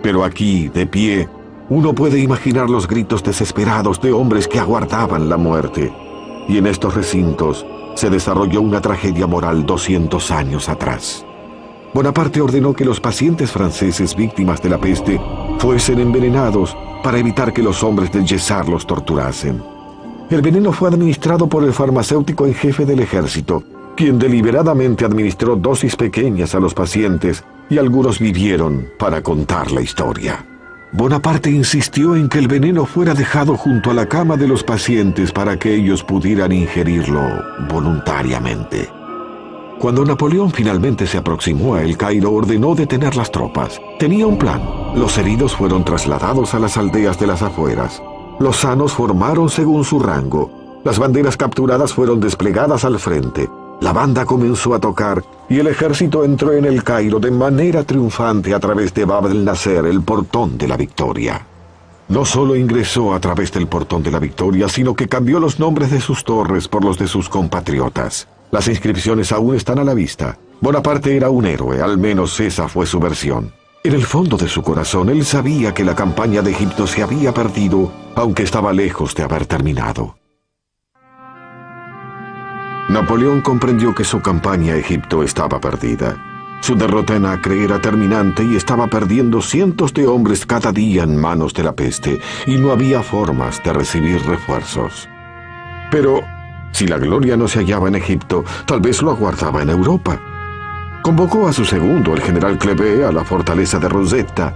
Pero aquí, de pie, uno puede imaginar los gritos desesperados de hombres que aguardaban la muerte. Y en estos recintos se desarrolló una tragedia moral 200 años atrás. Bonaparte ordenó que los pacientes franceses víctimas de la peste fuesen envenenados para evitar que los hombres del Yesar los torturasen. El veneno fue administrado por el farmacéutico en jefe del ejército, quien deliberadamente administró dosis pequeñas a los pacientes, y algunos vivieron para contar la historia. Bonaparte insistió en que el veneno fuera dejado junto a la cama de los pacientes para que ellos pudieran ingerirlo voluntariamente. Cuando Napoleón finalmente se aproximó a El Cairo, ordenó detener las tropas. Tenía un plan. Los heridos fueron trasladados a las aldeas de las afueras. Los sanos formaron según su rango. Las banderas capturadas fueron desplegadas al frente. La banda comenzó a tocar y el ejército entró en el Cairo de manera triunfante a través de Bab el Nasser, el portón de la victoria. No solo ingresó a través del portón de la victoria, sino que cambió los nombres de sus torres por los de sus compatriotas. Las inscripciones aún están a la vista. Bonaparte era un héroe, al menos esa fue su versión. En el fondo de su corazón, él sabía que la campaña de Egipto se había perdido, aunque estaba lejos de haber terminado. Napoleón comprendió que su campaña a Egipto estaba perdida. Su derrota en Acre era terminante y estaba perdiendo cientos de hombres cada día en manos de la peste, y no había formas de recibir refuerzos. Pero, si la gloria no se hallaba en Egipto, tal vez lo aguardaba en Europa. Convocó a su segundo, el general Kléber, a la fortaleza de Rosetta,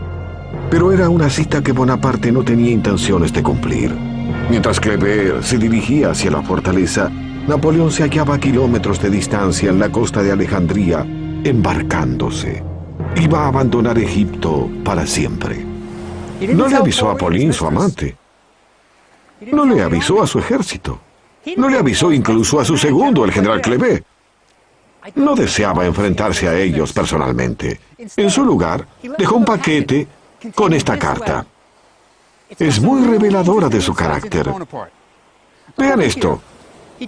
pero era una cita que Bonaparte no tenía intenciones de cumplir. Mientras Kléber se dirigía hacia la fortaleza, Napoleón se hallaba a kilómetros de distancia en la costa de Alejandría, embarcándose. Iba a abandonar Egipto para siempre. No le avisó a Pauline, su amante. No le avisó a su ejército. No le avisó incluso a su segundo, el general Kléber. No deseaba enfrentarse a ellos personalmente. En su lugar, dejó un paquete con esta carta. Es muy reveladora de su carácter. Vean esto.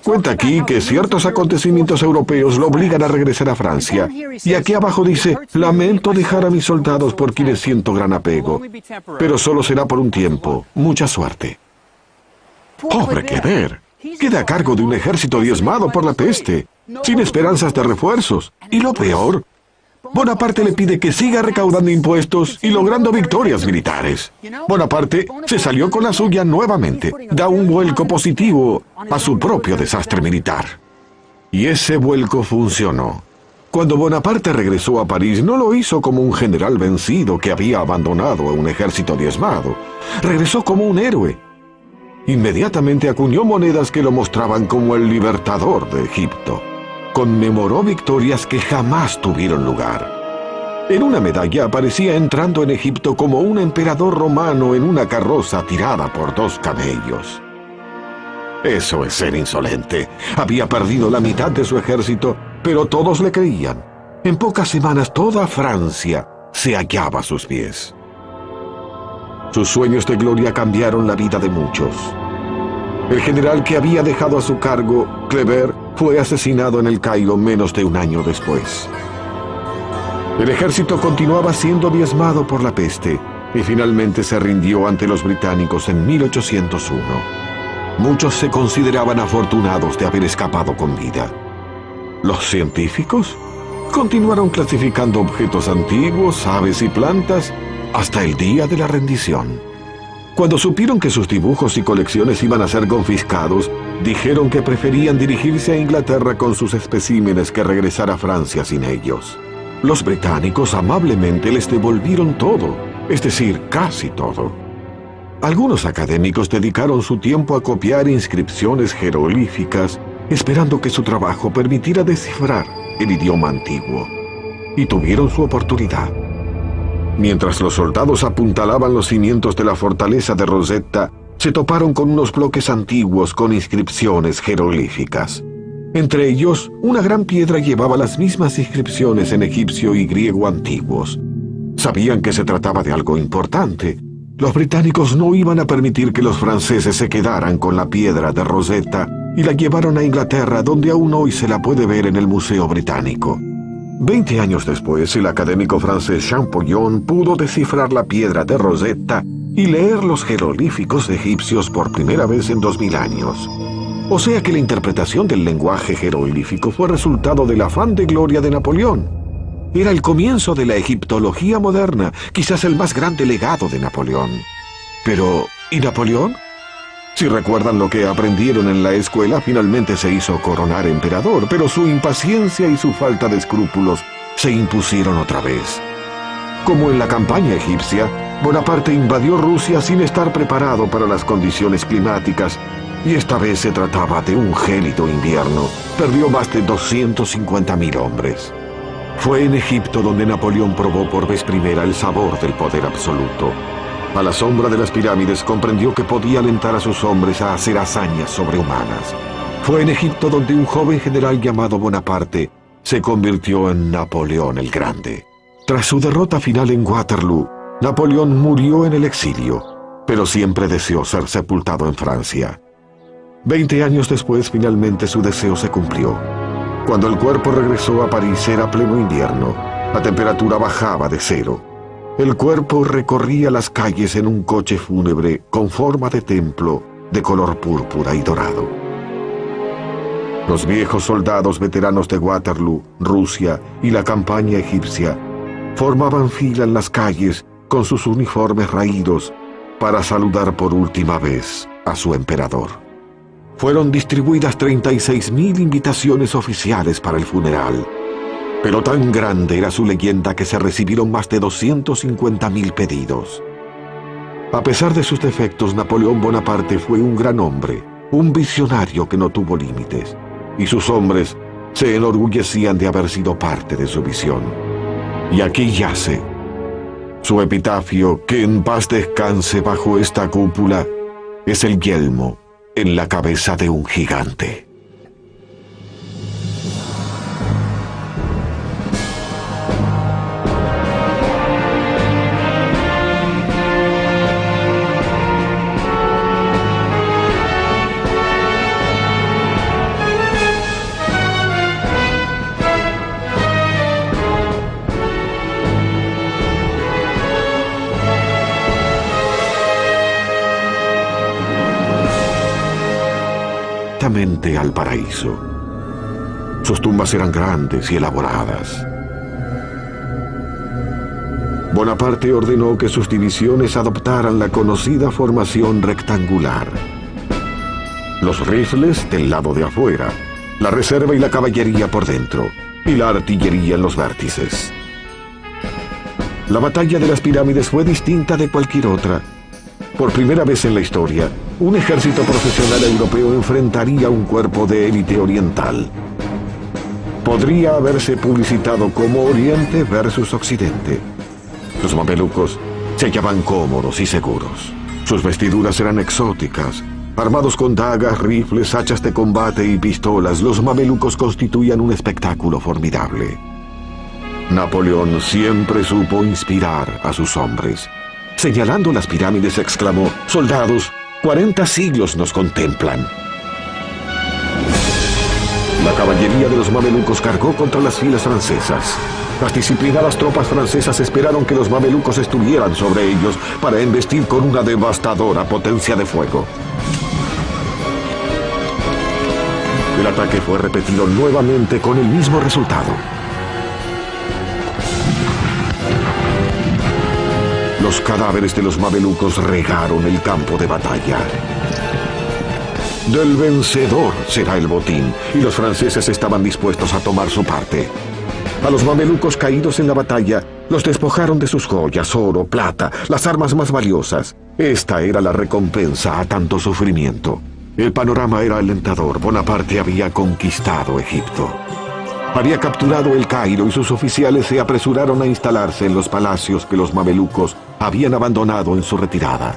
Cuenta aquí que ciertos acontecimientos europeos lo obligan a regresar a Francia. Y aquí abajo dice: lamento dejar a mis soldados por quienes siento gran apego, pero solo será por un tiempo. Mucha suerte. Pobre Kléber. Queda a cargo de un ejército diezmado por la peste, sin esperanzas de refuerzos. Y lo peor, Bonaparte le pide que siga recaudando impuestos y logrando victorias militares. Bonaparte se salió con la suya nuevamente. Da un vuelco positivo a su propio desastre militar. Y ese vuelco funcionó. Cuando Bonaparte regresó a París, no lo hizo como un general vencido que había abandonado a un ejército diezmado. Regresó como un héroe. Inmediatamente acuñó monedas que lo mostraban como el libertador de Egipto. Conmemoró victorias que jamás tuvieron lugar. En una medalla aparecía entrando en Egipto como un emperador romano en una carroza tirada por 2 camellos. Eso es ser insolente. Había perdido la mitad de su ejército, pero todos le creían. En pocas semanas toda Francia se hallaba a sus pies. Sus sueños de gloria cambiaron la vida de muchos. El general que había dejado a su cargo, Kléber, fue asesinado en el Cairo menos de un año después. El ejército continuaba siendo diezmado por la peste y finalmente se rindió ante los británicos en 1801. Muchos se consideraban afortunados de haber escapado con vida. Los científicos continuaron clasificando objetos antiguos, aves y plantas hasta el día de la rendición. Cuando supieron que sus dibujos y colecciones iban a ser confiscados, dijeron que preferían dirigirse a Inglaterra con sus especímenes que regresar a Francia sin ellos. Los británicos amablemente les devolvieron todo, es decir, casi todo. Algunos académicos dedicaron su tiempo a copiar inscripciones jeroglíficas, esperando que su trabajo permitiera descifrar el idioma antiguo. Y tuvieron su oportunidad. Mientras los soldados apuntalaban los cimientos de la fortaleza de Rosetta, se toparon con unos bloques antiguos con inscripciones jeroglíficas. Entre ellos, una gran piedra llevaba las mismas inscripciones en egipcio y griego antiguos. Sabían que se trataba de algo importante. Los británicos no iban a permitir que los franceses se quedaran con la piedra de Rosetta y la llevaron a Inglaterra, donde aún hoy se la puede ver en el Museo Británico. 20 años después, el académico francés Champollion pudo descifrar la piedra de Rosetta y leer los jeroglíficos egipcios por primera vez en 2000 años. O sea que la interpretación del lenguaje jeroglífico fue resultado del afán de gloria de Napoleón. Era el comienzo de la egiptología moderna, quizás el más grande legado de Napoleón. Pero, ¿y Napoleón? Si recuerdan lo que aprendieron en la escuela, finalmente se hizo coronar emperador, pero su impaciencia y su falta de escrúpulos se impusieron otra vez. Como en la campaña egipcia, Bonaparte invadió Rusia sin estar preparado para las condiciones climáticas, y esta vez se trataba de un gélido invierno. Perdió más de 250.000 hombres. Fue en Egipto donde Napoleón probó por vez primera el sabor del poder absoluto. A la sombra de las pirámides comprendió que podía alentar a sus hombres a hacer hazañas sobrehumanas. Fue en Egipto donde un joven general llamado Bonaparte se convirtió en Napoleón el Grande. Tras su derrota final en Waterloo, Napoleón murió en el exilio, pero siempre deseó ser sepultado en Francia. 20 años después, finalmente su deseo se cumplió. Cuando el cuerpo regresó a París era pleno invierno. La temperatura bajaba de cero. El cuerpo recorría las calles en un coche fúnebre con forma de templo de color púrpura y dorado. Los viejos soldados veteranos de Waterloo, Rusia y la campaña egipcia formaban fila en las calles con sus uniformes raídos para saludar por última vez a su emperador. Fueron distribuidas 36.000 invitaciones oficiales para el funeral, pero tan grande era su leyenda que se recibieron más de 250.000 pedidos. A pesar de sus defectos, Napoleón Bonaparte fue un gran hombre, un visionario que no tuvo límites, y sus hombres se enorgullecían de haber sido parte de su visión. Y aquí yace su epitafio: que en paz descanse bajo esta cúpula, es el yelmo en la cabeza de un gigante. Al paraíso. Sus tumbas eran grandes y elaboradas. Bonaparte ordenó que sus divisiones adoptaran la conocida formación rectangular. Los rifles del lado de afuera, la reserva y la caballería por dentro, y la artillería en los vértices. La batalla de las pirámides fue distinta de cualquier otra. Por primera vez en la historia, un ejército profesional europeo enfrentaría un cuerpo de élite oriental. Podría haberse publicitado como Oriente versus Occidente. Los mamelucos se hallaban cómodos y seguros. Sus vestiduras eran exóticas. Armados con dagas, rifles, hachas de combate y pistolas, los mamelucos constituían un espectáculo formidable. Napoleón siempre supo inspirar a sus hombres. Señalando las pirámides, exclamó: «Soldados, 40 siglos nos contemplan». La caballería de los mamelucos cargó contra las filas francesas. Las disciplinadas tropas francesas esperaron que los mamelucos estuvieran sobre ellos para embestir con una devastadora potencia de fuego. El ataque fue repetido nuevamente con el mismo resultado. Los cadáveres de los mamelucos regaron el campo de batalla. Del vencedor será el botín, y los franceses estaban dispuestos a tomar su parte. A los mamelucos caídos en la batalla, los despojaron de sus joyas, oro, plata, las armas más valiosas. Esta era la recompensa a tanto sufrimiento. El panorama era alentador. Bonaparte había conquistado Egipto. Había capturado el Cairo y sus oficiales se apresuraron a instalarse en los palacios que los mamelucos habían abandonado en su retirada.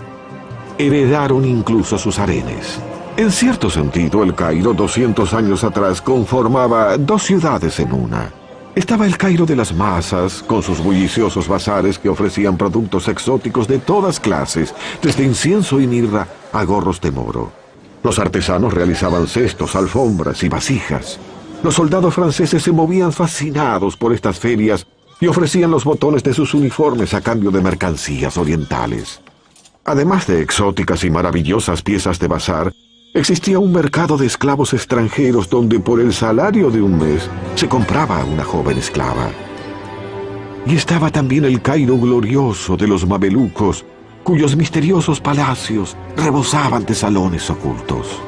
Heredaron incluso sus harenes. En cierto sentido, el Cairo 200 años atrás conformaba dos ciudades en una. Estaba el Cairo de las masas, con sus bulliciosos bazares que ofrecían productos exóticos de todas clases, desde incienso y mirra a gorros de moro. Los artesanos realizaban cestos, alfombras y vasijas. Los soldados franceses se movían fascinados por estas ferias y ofrecían los botones de sus uniformes a cambio de mercancías orientales. Además de exóticas y maravillosas piezas de bazar, existía un mercado de esclavos extranjeros donde por el salario de un mes se compraba a una joven esclava. Y estaba también el Cairo glorioso de los mamelucos, cuyos misteriosos palacios rebosaban de salones ocultos.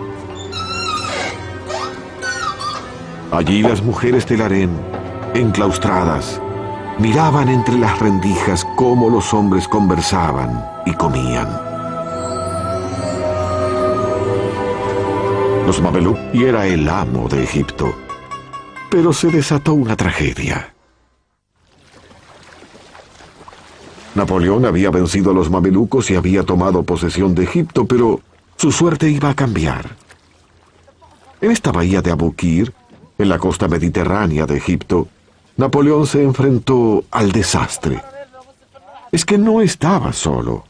Allí las mujeres del harén, enclaustradas, miraban entre las rendijas cómo los hombres conversaban y comían. Los mamelucos y era el amo de Egipto. Pero se desató una tragedia. Napoleón había vencido a los mamelucos y había tomado posesión de Egipto, pero su suerte iba a cambiar. En esta bahía de Abu Qir, en la costa mediterránea de Egipto, Napoleón se enfrentó al desastre. Es que no estaba solo.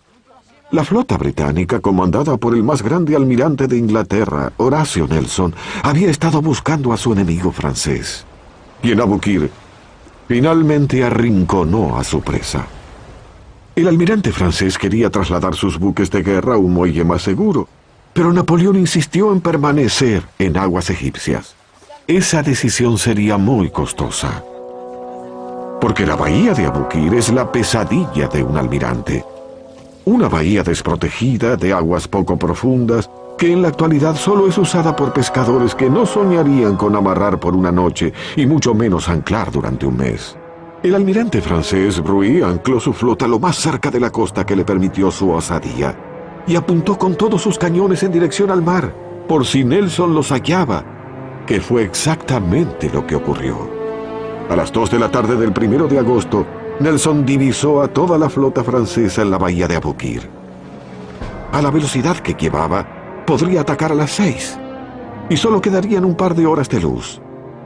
La flota británica, comandada por el más grande almirante de Inglaterra, Horatio Nelson, había estado buscando a su enemigo francés. Y en Abu Qir, finalmente arrinconó a su presa. El almirante francés quería trasladar sus buques de guerra a un muelle más seguro, pero Napoleón insistió en permanecer en aguas egipcias. Esa decisión sería muy costosa, porque la bahía de Abu Qir es la pesadilla de un almirante. Una bahía desprotegida, de aguas poco profundas, que en la actualidad solo es usada por pescadores que no soñarían con amarrar por una noche y mucho menos anclar durante un mes. El almirante francés Bruy ancló su flota lo más cerca de la costa que le permitió su osadía y apuntó con todos sus cañones en dirección al mar, por si Nelson los hallaba, que fue exactamente lo que ocurrió. A las 2 de la tarde del 1 de agosto, Nelson divisó a toda la flota francesa en la bahía de Abu Qir. A la velocidad que llevaba, podría atacar a las 6, y solo quedarían un par de horas de luz.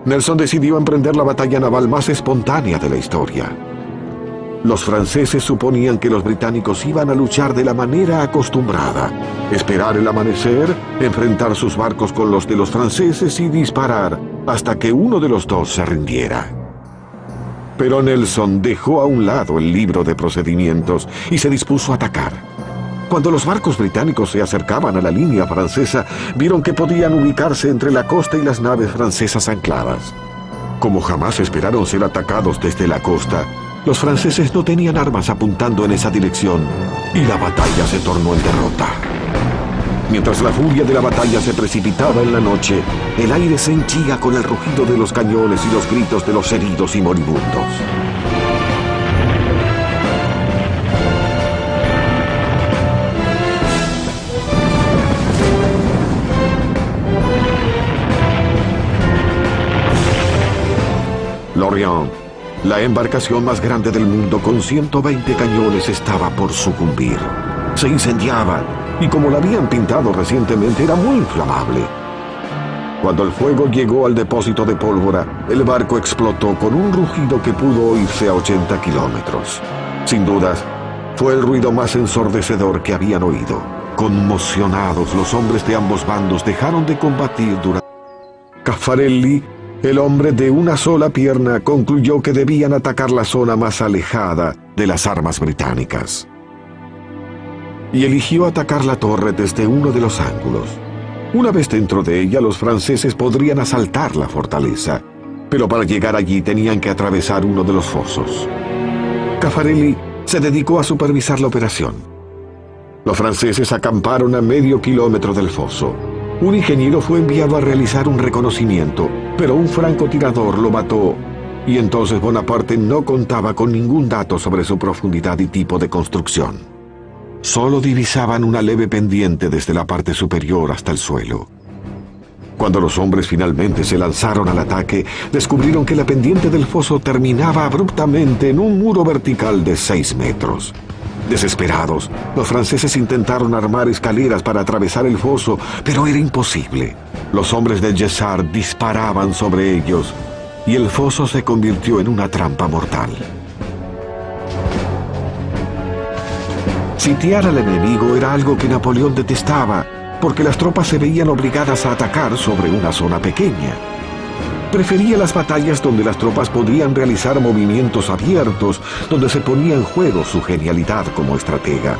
Nelson decidió emprender la batalla naval más espontánea de la historia. Los franceses suponían que los británicos iban a luchar de la manera acostumbrada, esperar el amanecer, enfrentar sus barcos con los de los franceses y disparar hasta que uno de los dos se rindiera. Pero Nelson dejó a un lado el libro de procedimientos y se dispuso a atacar. Cuando los barcos británicos se acercaban a la línea francesa, vieron que podían ubicarse entre la costa y las naves francesas ancladas. Como jamás esperaron ser atacados desde la costa, los franceses no tenían armas apuntando en esa dirección y la batalla se tornó en derrota. Mientras la furia de la batalla se precipitaba en la noche, el aire se henchía con el rugido de los cañones y los gritos de los heridos y moribundos. L'Orient, la embarcación más grande del mundo con 120 cañones, estaba por sucumbir. Se incendiaba y, como la habían pintado recientemente, era muy inflamable. Cuando el fuego llegó al depósito de pólvora, el barco explotó con un rugido que pudo oírse a 80 kilómetros. Sin dudas, fue el ruido más ensordecedor que habían oído. Conmocionados, los hombres de ambos bandos dejaron de combatir durante... Caffarelli, el hombre de una sola pierna, concluyó que debían atacar la zona más alejada de las armas británicas. Y eligió atacar la torre desde uno de los ángulos. Una vez dentro de ella, los franceses podrían asaltar la fortaleza, pero para llegar allí tenían que atravesar uno de los fosos. Caffarelli se dedicó a supervisar la operación. Los franceses acamparon a medio kilómetro del foso. Un ingeniero fue enviado a realizar un reconocimiento, pero un francotirador lo mató, y entonces Bonaparte no contaba con ningún dato sobre su profundidad y tipo de construcción. Solo divisaban una leve pendiente desde la parte superior hasta el suelo. Cuando los hombres finalmente se lanzaron al ataque, descubrieron que la pendiente del foso terminaba abruptamente en un muro vertical de 6 metros. Desesperados, los franceses intentaron armar escaleras para atravesar el foso, pero era imposible. Los hombres de Jessart disparaban sobre ellos, y el foso se convirtió en una trampa mortal. Sitiar al enemigo era algo que Napoleón detestaba, porque las tropas se veían obligadas a atacar sobre una zona pequeña. Prefería las batallas donde las tropas podían realizar movimientos abiertos, donde se ponía en juego su genialidad como estratega.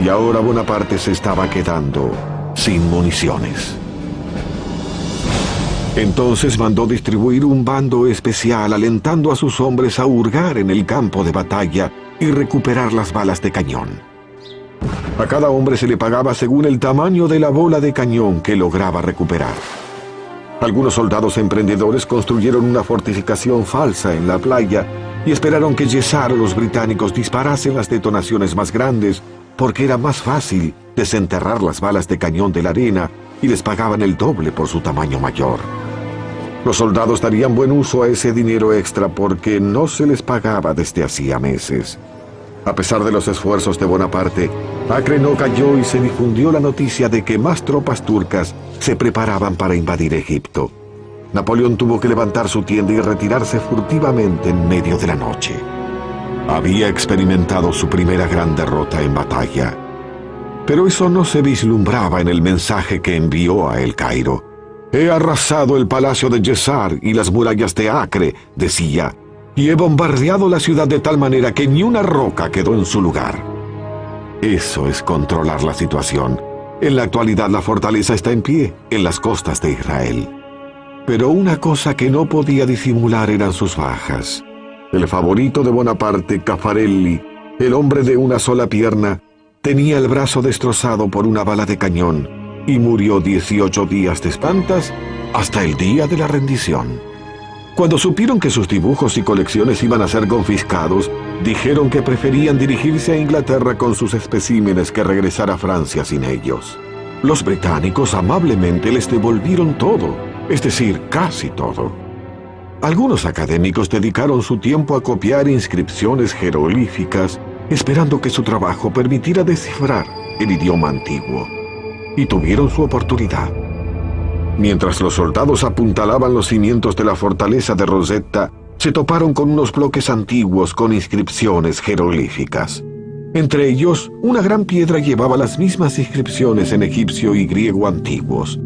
Y ahora Bonaparte se estaba quedando sin municiones. Entonces mandó distribuir un bando especial, alentando a sus hombres a hurgar en el campo de batalla y recuperar las balas de cañón. A cada hombre se le pagaba según el tamaño de la bola de cañón que lograba recuperar. Algunos soldados emprendedores construyeron una fortificación falsa en la playa y esperaron que Jessart o los británicos disparasen las detonaciones más grandes, porque era más fácil desenterrar las balas de cañón de la arena, y les pagaban el doble por su tamaño mayor. Los soldados darían buen uso a ese dinero extra porque no se les pagaba desde hacía meses. A pesar de los esfuerzos de Bonaparte, Acre no cayó y se difundió la noticia de que más tropas turcas se preparaban para invadir Egipto. Napoleón tuvo que levantar su tienda y retirarse furtivamente en medio de la noche. Había experimentado su primera gran derrota en batalla. Pero eso no se vislumbraba en el mensaje que envió a El Cairo. «He arrasado el palacio de Yesar y las murallas de Acre», decía, «y he bombardeado la ciudad de tal manera que ni una roca quedó en su lugar». Eso es controlar la situación. En la actualidad la fortaleza está en pie, en las costas de Israel. Pero una cosa que no podía disimular eran sus bajas. El favorito de Bonaparte, Caffarelli, el hombre de una sola pierna, tenía el brazo destrozado por una bala de cañón y murió 18 días de espantas hasta el día de la rendición. Cuando supieron que sus dibujos y colecciones iban a ser confiscados, dijeron que preferían dirigirse a Inglaterra con sus especímenes que regresar a Francia sin ellos. Los británicos amablemente les devolvieron todo, es decir, casi todo. Algunos académicos dedicaron su tiempo a copiar inscripciones jeroglíficas, esperando que su trabajo permitiera descifrar el idioma antiguo. Y tuvieron su oportunidad. Mientras los soldados apuntalaban los cimientos de la fortaleza de Rosetta, se toparon con unos bloques antiguos con inscripciones jeroglíficas. Entre ellos, una gran piedra llevaba las mismas inscripciones en egipcio y griego antiguos.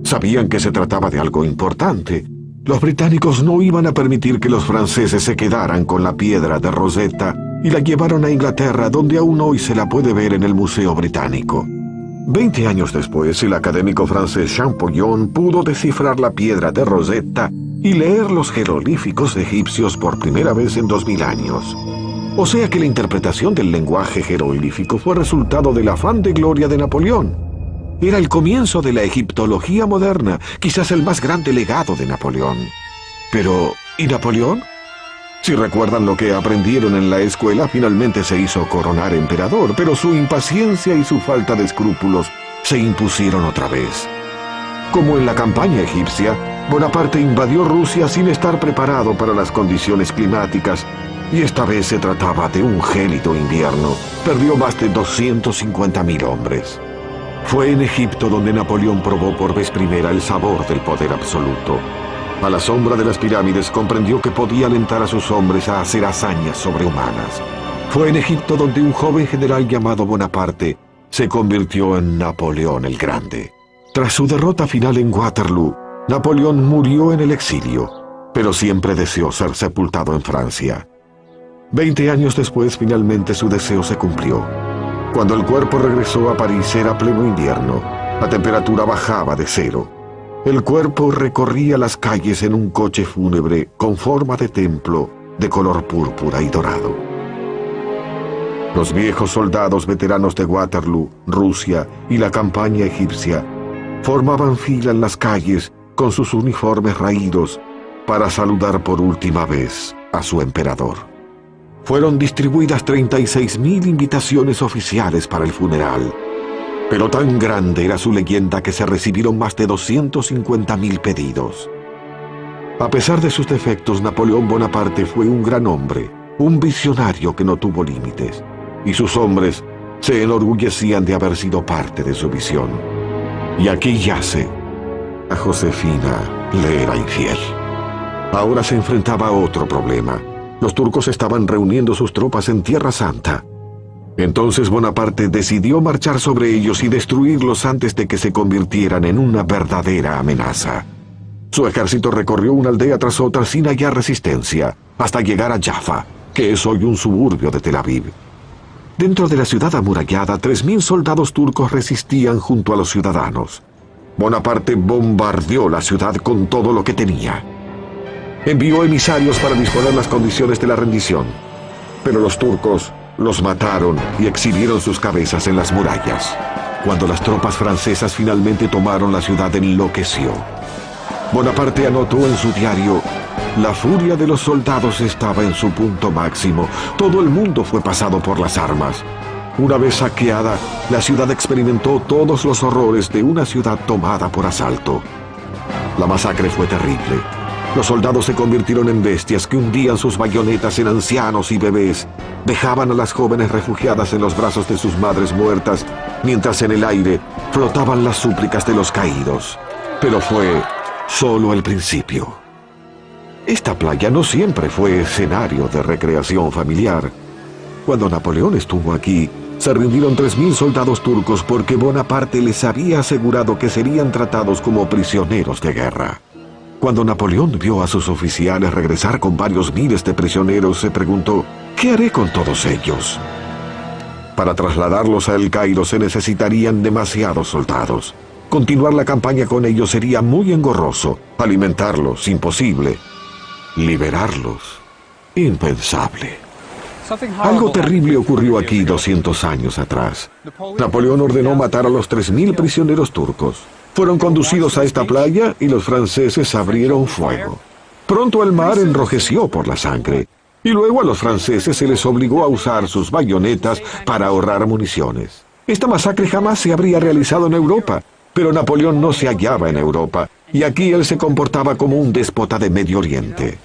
Sabían que se trataba de algo importante. Los británicos no iban a permitir que los franceses se quedaran con la piedra de Rosetta y la llevaron a Inglaterra, donde aún hoy se la puede ver en el Museo Británico. 20 años después, el académico francés Champollion pudo descifrar la piedra de Rosetta y leer los jeroglíficos egipcios por primera vez en 2000 años. O sea que la interpretación del lenguaje jeroglífico fue resultado del afán de gloria de Napoleón. Era el comienzo de la egiptología moderna, quizás el más grande legado de Napoleón. Pero, ¿y Napoleón? Si recuerdan lo que aprendieron en la escuela, finalmente se hizo coronar emperador, pero su impaciencia y su falta de escrúpulos se impusieron otra vez. Como en la campaña egipcia, Bonaparte invadió Rusia sin estar preparado para las condiciones climáticas, y esta vez se trataba de un gélido invierno. Perdió más de 250.000 hombres. Fue en Egipto donde Napoleón probó por vez primera el sabor del poder absoluto. A la sombra de las pirámides comprendió que podía alentar a sus hombres a hacer hazañas sobrehumanas. Fue en Egipto donde un joven general llamado Bonaparte se convirtió en Napoleón el Grande. Tras su derrota final en Waterloo, Napoleón murió en el exilio, pero siempre deseó ser sepultado en Francia. 20 años después, finalmente su deseo se cumplió. Cuando el cuerpo regresó a París era pleno invierno. La temperatura bajaba de 0. El cuerpo recorría las calles en un coche fúnebre con forma de templo de color púrpura y dorado. Los viejos soldados veteranos de Waterloo, Rusia y la campaña egipcia formaban fila en las calles con sus uniformes raídos para saludar por última vez a su emperador. Fueron distribuidas 36.000 invitaciones oficiales para el funeral. Pero tan grande era su leyenda que se recibieron más de 250.000 pedidos. A pesar de sus defectos, Napoleón Bonaparte fue un gran hombre, un visionario que no tuvo límites, y sus hombres se enorgullecían de haber sido parte de su visión. Y aquí yace. A Josefina le era infiel. Ahora se enfrentaba a otro problema. Los turcos estaban reuniendo sus tropas en Tierra Santa. Entonces Bonaparte decidió marchar sobre ellos y destruirlos antes de que se convirtieran en una verdadera amenaza. Su ejército recorrió una aldea tras otra sin hallar resistencia, hasta llegar a Jaffa, que es hoy un suburbio de Tel Aviv. Dentro de la ciudad amurallada, 3.000 soldados turcos resistían junto a los ciudadanos. Bonaparte bombardeó la ciudad con todo lo que tenía. Envió emisarios para disponer las condiciones de la rendición, pero los turcos los mataron y exhibieron sus cabezas en las murallas. Cuando las tropas francesas finalmente tomaron la ciudad, enloqueció. Bonaparte anotó en su diario: la furia de los soldados estaba en su punto máximo. Todo el mundo fue pasado por las armas. Una vez saqueada, la ciudad experimentó todos los horrores de una ciudad tomada por asalto. La masacre fue terrible. Los soldados se convirtieron en bestias que hundían sus bayonetas en ancianos y bebés, dejaban a las jóvenes refugiadas en los brazos de sus madres muertas, mientras en el aire flotaban las súplicas de los caídos. Pero fue solo el principio. Esta playa no siempre fue escenario de recreación familiar. Cuando Napoleón estuvo aquí, se rindieron 3.000 soldados turcos porque Bonaparte les había asegurado que serían tratados como prisioneros de guerra. Cuando Napoleón vio a sus oficiales regresar con varios miles de prisioneros, se preguntó, ¿qué haré con todos ellos? Para trasladarlos a El Cairo se necesitarían demasiados soldados. Continuar la campaña con ellos sería muy engorroso. Alimentarlos, imposible. Liberarlos, impensable. Algo terrible ocurrió aquí 200 años atrás. Napoleón ordenó matar a los 3.000 prisioneros turcos. Fueron conducidos a esta playa y los franceses abrieron fuego. Pronto el mar enrojeció por la sangre, y luego a los franceses se les obligó a usar sus bayonetas para ahorrar municiones. Esta masacre jamás se habría realizado en Europa, pero Napoleón no se hallaba en Europa, y aquí él se comportaba como un déspota de Medio Oriente.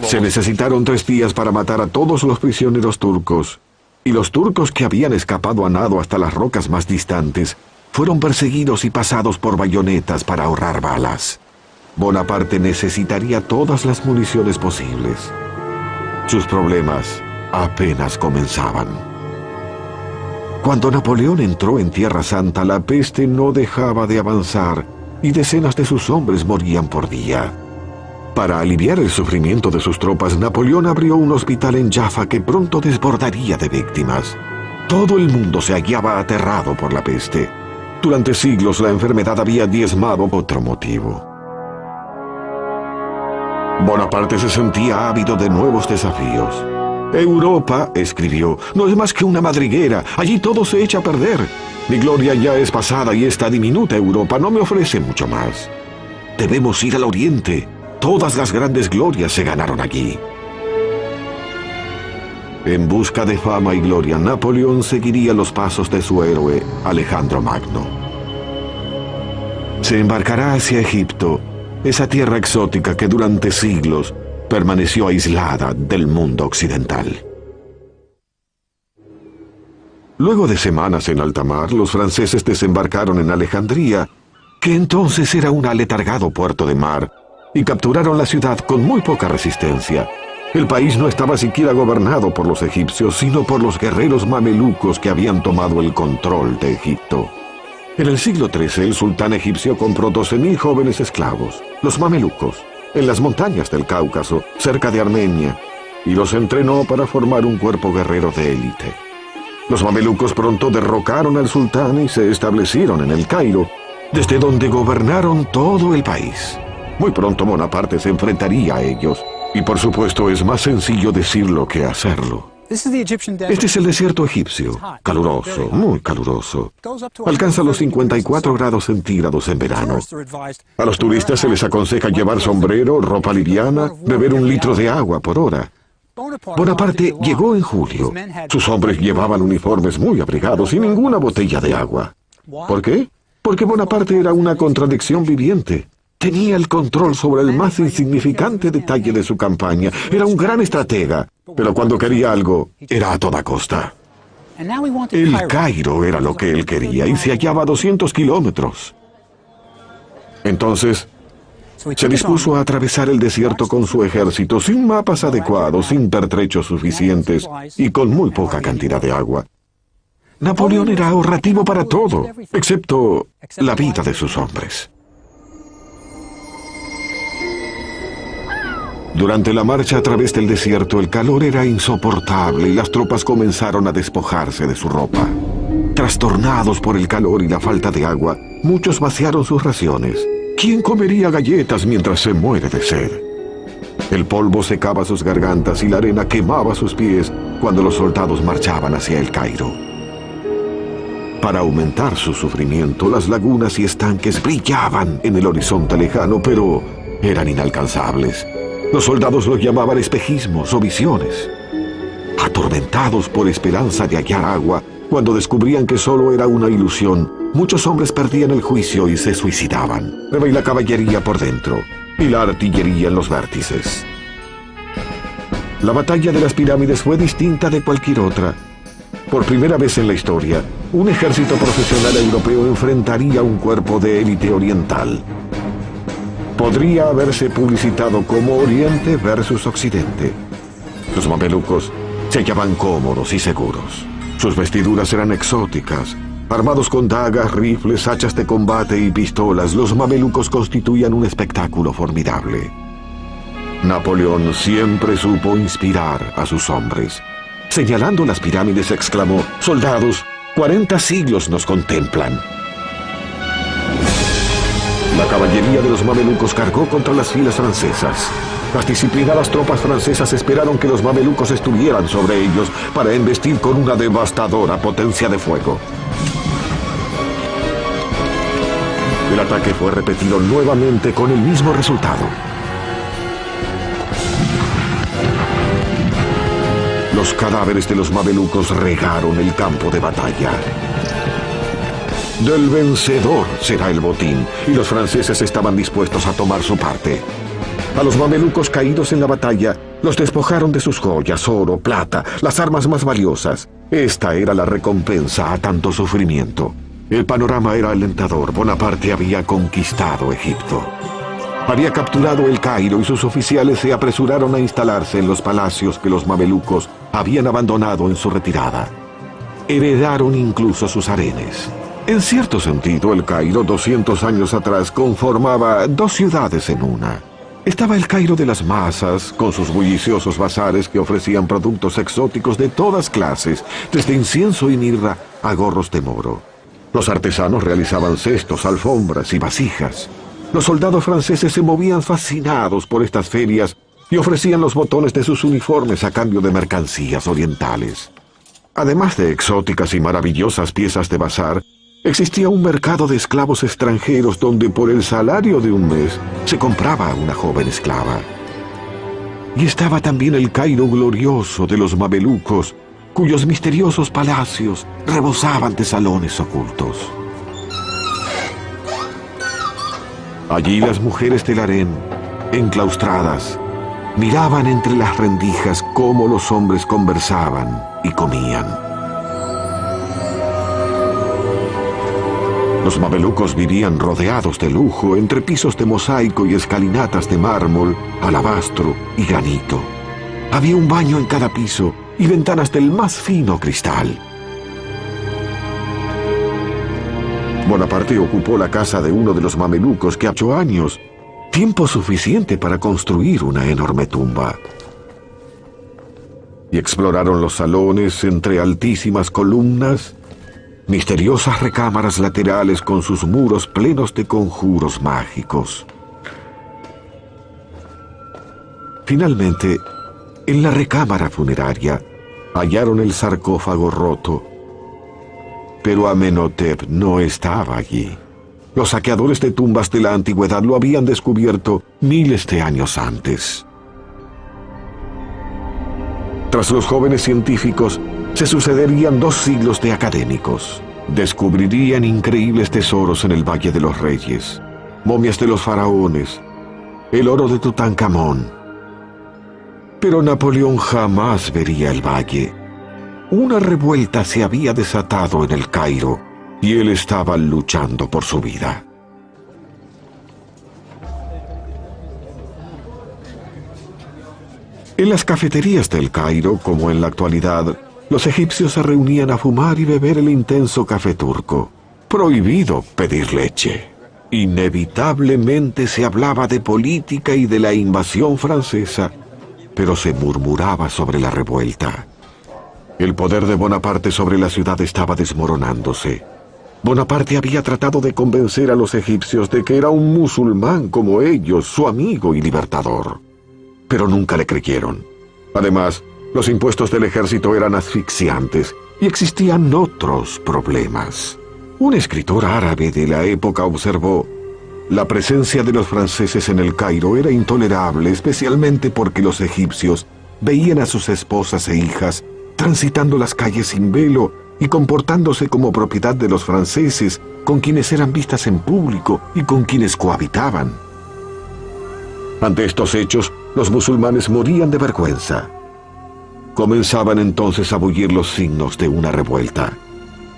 Se necesitaron 3 días para matar a todos los prisioneros turcos, y los turcos que habían escapado a nado hasta las rocas más distantes fueron perseguidos y pasados por bayonetas para ahorrar balas. Bonaparte necesitaría todas las municiones posibles. Sus problemas apenas comenzaban. Cuando Napoleón entró en Tierra Santa, la peste no dejaba de avanzar y decenas de sus hombres morían por día. Para aliviar el sufrimiento de sus tropas, Napoleón abrió un hospital en Jaffa que pronto desbordaría de víctimas. Todo el mundo se hallaba aterrado por la peste. Durante siglos la enfermedad había diezmado otro motivo. Bonaparte se sentía ávido de nuevos desafíos. Europa, escribió, no es más que una madriguera. Allí todo se echa a perder. Mi gloria ya es pasada y esta diminuta Europa no me ofrece mucho más. Debemos ir al Oriente. Todas las grandes glorias se ganaron allí. En busca de fama y gloria, Napoleón seguiría los pasos de su héroe, Alejandro Magno. Se embarcará hacia Egipto, esa tierra exótica que durante siglos permaneció aislada del mundo occidental. Luego de semanas en alta mar, los franceses desembarcaron en Alejandría, que entonces era un aletargado puerto de mar, y capturaron la ciudad con muy poca resistencia. El país no estaba siquiera gobernado por los egipcios, sino por los guerreros mamelucos que habían tomado el control de Egipto. En el siglo XIII, el sultán egipcio compró 12.000 jóvenes esclavos, los mamelucos, en las montañas del Cáucaso, cerca de Armenia, y los entrenó para formar un cuerpo guerrero de élite. Los mamelucos pronto derrocaron al sultán y se establecieron en El Cairo, desde donde gobernaron todo el país. Muy pronto Bonaparte se enfrentaría a ellos, y por supuesto es más sencillo decirlo que hacerlo. Este es el desierto egipcio, caluroso, muy caluroso. Alcanza los 54 grados centígrados en verano. A los turistas se les aconseja llevar sombrero, ropa liviana, beber 1 litro de agua por hora. Bonaparte llegó en julio. Sus hombres llevaban uniformes muy abrigados y ninguna botella de agua. ¿Por qué? Porque Bonaparte era una contradicción viviente. Tenía el control sobre el más insignificante detalle de su campaña. Era un gran estratega, pero cuando quería algo, era a toda costa. El Cairo era lo que él quería y se hallaba a 200 kilómetros. Entonces, se dispuso a atravesar el desierto con su ejército, sin mapas adecuados, sin pertrechos suficientes y con muy poca cantidad de agua. Napoleón era ahorrativo para todo, excepto la vida de sus hombres. Durante la marcha a través del desierto, el calor era insoportable y las tropas comenzaron a despojarse de su ropa. Trastornados por el calor y la falta de agua, muchos vaciaron sus raciones. ¿Quién comería galletas mientras se muere de sed? El polvo secaba sus gargantas y la arena quemaba sus pies cuando los soldados marchaban hacia El Cairo. Para aumentar su sufrimiento, las lagunas y estanques brillaban en el horizonte lejano, pero eran inalcanzables. Los soldados los llamaban espejismos o visiones. A Atormentados por esperanza de hallar agua, cuando descubrían que solo era una ilusión, muchos hombres perdían el juicio y se suicidaban. Y la caballería por dentro, y la artillería en los vértices. La batalla de las pirámides fue distinta de cualquier otra. Por primera vez en la historia, un ejército profesional europeo enfrentaría un cuerpo de élite oriental. Podría haberse publicitado como Oriente versus Occidente. Los mamelucos se hallaban cómodos y seguros. Sus vestiduras eran exóticas. Armados con dagas, rifles, hachas de combate y pistolas, los mamelucos constituían un espectáculo formidable. Napoleón siempre supo inspirar a sus hombres. Señalando las pirámides, exclamó: «Soldados, 40 siglos nos contemplan». La caballería de los mamelucos cargó contra las filas francesas. Las disciplinadas tropas francesas esperaron que los mamelucos estuvieran sobre ellos para embestir con una devastadora potencia de fuego. El ataque fue repetido nuevamente con el mismo resultado. Los cadáveres de los mamelucos regaron el campo de batalla. Del vencedor será el botín, y los franceses estaban dispuestos a tomar su parte. A los mamelucos caídos en la batalla, los despojaron de sus joyas, oro, plata, las armas más valiosas. Esta era la recompensa a tanto sufrimiento. El panorama era alentador. Bonaparte había conquistado Egipto. Había capturado el Cairo y sus oficiales se apresuraron a instalarse en los palacios que los mamelucos habían abandonado en su retirada. Heredaron incluso sus harenes. En cierto sentido, el Cairo, 200 años atrás, conformaba dos ciudades en una. Estaba el Cairo de las masas, con sus bulliciosos bazares que ofrecían productos exóticos de todas clases, desde incienso y mirra a gorros de moro. Los artesanos realizaban cestos, alfombras y vasijas. Los soldados franceses se movían fascinados por estas ferias y ofrecían los botones de sus uniformes a cambio de mercancías orientales. Además de exóticas y maravillosas piezas de bazar, existía un mercado de esclavos extranjeros donde por el salario de un mes se compraba a una joven esclava. Y estaba también el Cairo glorioso de los mamelucos, cuyos misteriosos palacios rebosaban de salones ocultos. Allí las mujeres del harén, enclaustradas, miraban entre las rendijas cómo los hombres conversaban y comían. Los mamelucos vivían rodeados de lujo entre pisos de mosaico y escalinatas de mármol, alabastro y granito. Había un baño en cada piso y ventanas del más fino cristal. Bonaparte ocupó la casa de uno de los mamelucos que 8 años, tiempo suficiente para construir una enorme tumba. Y exploraron los salones entre altísimas columnas, misteriosas recámaras laterales con sus muros plenos de conjuros mágicos. Finalmente, en la recámara funeraria, hallaron el sarcófago roto. Pero Amenhotep no estaba allí. Los saqueadores de tumbas de la antigüedad lo habían descubierto miles de años antes. Tras los jóvenes científicos, se sucederían 2 siglos de académicos. Descubrirían increíbles tesoros en el Valle de los Reyes, momias de los faraones, el oro de Tutankamón. Pero Napoleón jamás vería el valle. Una revuelta se había desatado en el Cairo y él estaba luchando por su vida. En las cafeterías del Cairo, como en la actualidad, los egipcios se reunían a fumar y beber el intenso café turco. Prohibido pedir leche. Inevitablemente se hablaba de política y de la invasión francesa, pero se murmuraba sobre la revuelta. El poder de Bonaparte sobre la ciudad estaba desmoronándose. Bonaparte había tratado de convencer a los egipcios de que era un musulmán como ellos, su amigo y libertador. Pero nunca le creyeron. Además, los impuestos del ejército eran asfixiantes y existían otros problemas. Un escritor árabe de la época observó: la presencia de los franceses en el Cairo era intolerable, especialmente porque los egipcios veían a sus esposas e hijas transitando las calles sin velo y comportándose como propiedad de los franceses, con quienes eran vistas en público y con quienes cohabitaban. Ante estos hechos, los musulmanes morían de vergüenza. Comenzaban entonces a bullir los signos de una revuelta.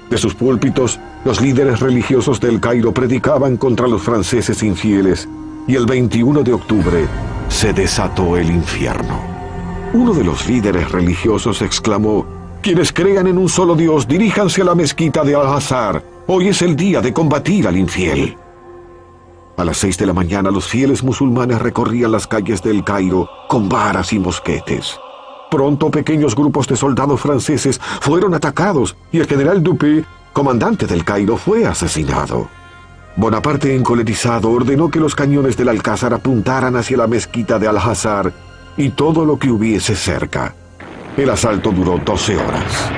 De sus púlpitos, los líderes religiosos del Cairo predicaban contra los franceses infieles, y el 21 de octubre se desató el infierno. Uno de los líderes religiosos exclamó: «Quienes crean en un solo Dios, diríjanse a la mezquita de Al-Azhar. Hoy es el día de combatir al infiel». A las 6 de la mañana, los fieles musulmanes recorrían las calles del Cairo con varas y mosquetes. Pronto, pequeños grupos de soldados franceses fueron atacados y el general Dupé, comandante del Cairo, fue asesinado. Bonaparte, encolerizado, ordenó que los cañones del Alcázar apuntaran hacia la mezquita de Al-Azhar y todo lo que hubiese cerca. El asalto duró 12 horas.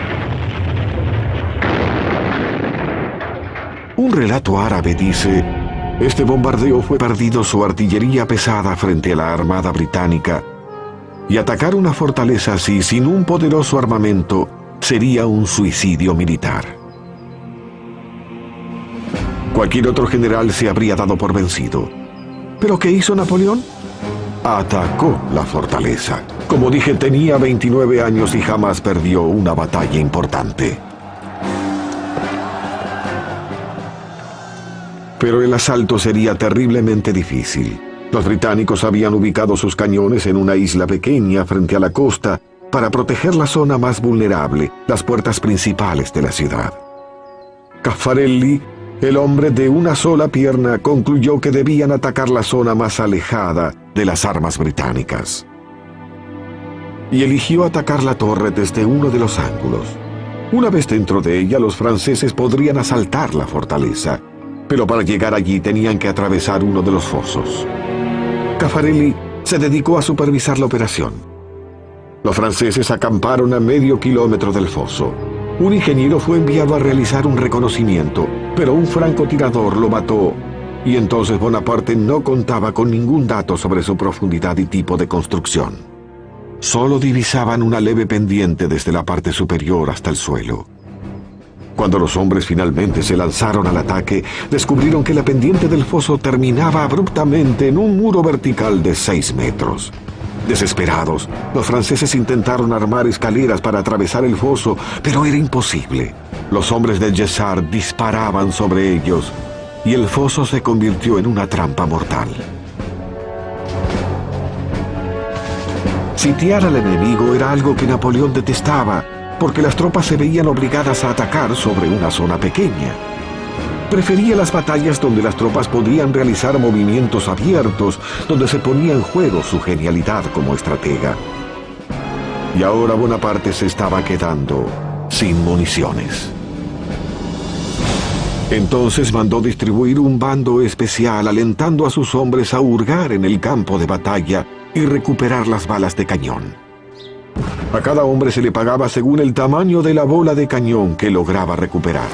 Un relato árabe dice: este bombardeo fue perdido su artillería pesada frente a la armada británica, y atacar una fortaleza así sin un poderoso armamento sería un suicidio militar. Cualquier otro general se habría dado por vencido. ¿Pero qué hizo Napoleón? Atacó la fortaleza. Como dije, tenía 29 años y jamás perdió una batalla importante. Pero el asalto sería terriblemente difícil. Los británicos habían ubicado sus cañones en una isla pequeña frente a la costa para proteger la zona más vulnerable, las puertas principales de la ciudad. Caffarelli, el hombre de una sola pierna, concluyó que debían atacar la zona más alejada de las armas británicas. Y eligió atacar la torre desde uno de los ángulos. Una vez dentro de ella, los franceses podrían asaltar la fortaleza, pero para llegar allí tenían que atravesar uno de los fosos. Caffarelli se dedicó a supervisar la operación. Los franceses acamparon a medio kilómetro del foso. Un ingeniero fue enviado a realizar un reconocimiento, pero un francotirador lo mató, y entonces Bonaparte no contaba con ningún dato sobre su profundidad y tipo de construcción. Solo divisaban una leve pendiente desde la parte superior hasta el suelo. Cuando los hombres finalmente se lanzaron al ataque, descubrieron que la pendiente del foso terminaba abruptamente en un muro vertical de 6 metros. Desesperados, los franceses intentaron armar escaleras para atravesar el foso, pero era imposible. Los hombres del Yesar disparaban sobre ellos, y el foso se convirtió en una trampa mortal. Sitiar al enemigo era algo que Napoleón detestaba, porque las tropas se veían obligadas a atacar sobre una zona pequeña. Prefería las batallas donde las tropas podían realizar movimientos abiertos, donde se ponía en juego su genialidad como estratega. Y ahora Bonaparte se estaba quedando sin municiones. Entonces mandó distribuir un bando especial, alentando a sus hombres a hurgar en el campo de batalla y recuperar las balas de cañón. A cada hombre se le pagaba según el tamaño de la bola de cañón que lograba recuperar.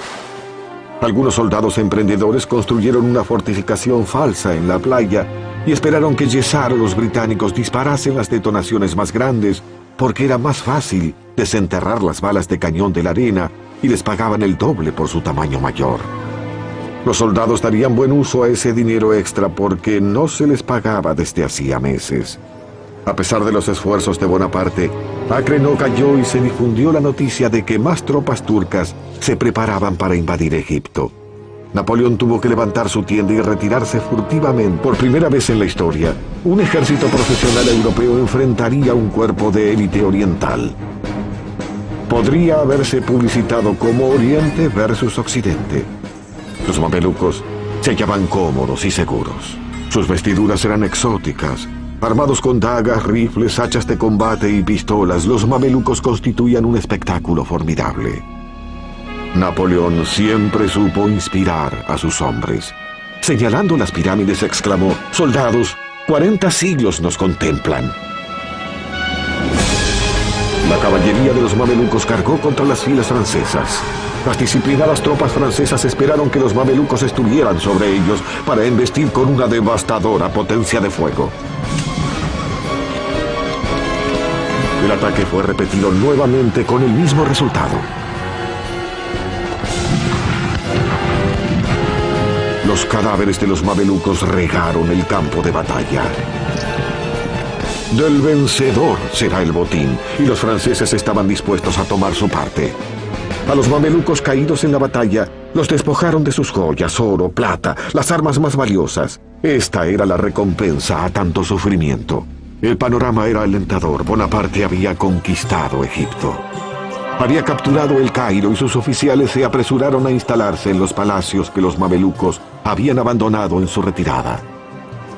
Algunos soldados emprendedores construyeron una fortificación falsa en la playa y esperaron que Yesar o los británicos disparasen las detonaciones más grandes, porque era más fácil desenterrar las balas de cañón de la arena y les pagaban el doble por su tamaño mayor. Los soldados darían buen uso a ese dinero extra porque no se les pagaba desde hacía meses. A pesar de los esfuerzos de Bonaparte, Acre no cayó y se difundió la noticia de que más tropas turcas se preparaban para invadir Egipto. Napoleón tuvo que levantar su tienda y retirarse furtivamente. Por primera vez en la historia, un ejército profesional europeo enfrentaría un cuerpo de élite oriental. Podría haberse publicitado como Oriente versus Occidente. Los mamelucos se hallaban cómodos y seguros. Sus vestiduras eran exóticas. Armados con dagas, rifles, hachas de combate y pistolas, los mamelucos constituían un espectáculo formidable. Napoleón siempre supo inspirar a sus hombres. Señalando las pirámides, exclamó: «Soldados, 40 siglos nos contemplan». La caballería de los mamelucos cargó contra las filas francesas. Las disciplinadas tropas francesas esperaron que los mamelucos estuvieran sobre ellos para embestir con una devastadora potencia de fuego. El ataque fue repetido nuevamente con el mismo resultado. Los cadáveres de los mamelucos regaron el campo de batalla. Del vencedor será el botín, y los franceses estaban dispuestos a tomar su parte. A los mamelucos caídos en la batalla, los despojaron de sus joyas, oro, plata, las armas más valiosas. Esta era la recompensa a tanto sufrimiento. El panorama era alentador. Bonaparte había conquistado Egipto. Había capturado el Cairo y sus oficiales se apresuraron a instalarse en los palacios que los mamelucos habían abandonado en su retirada.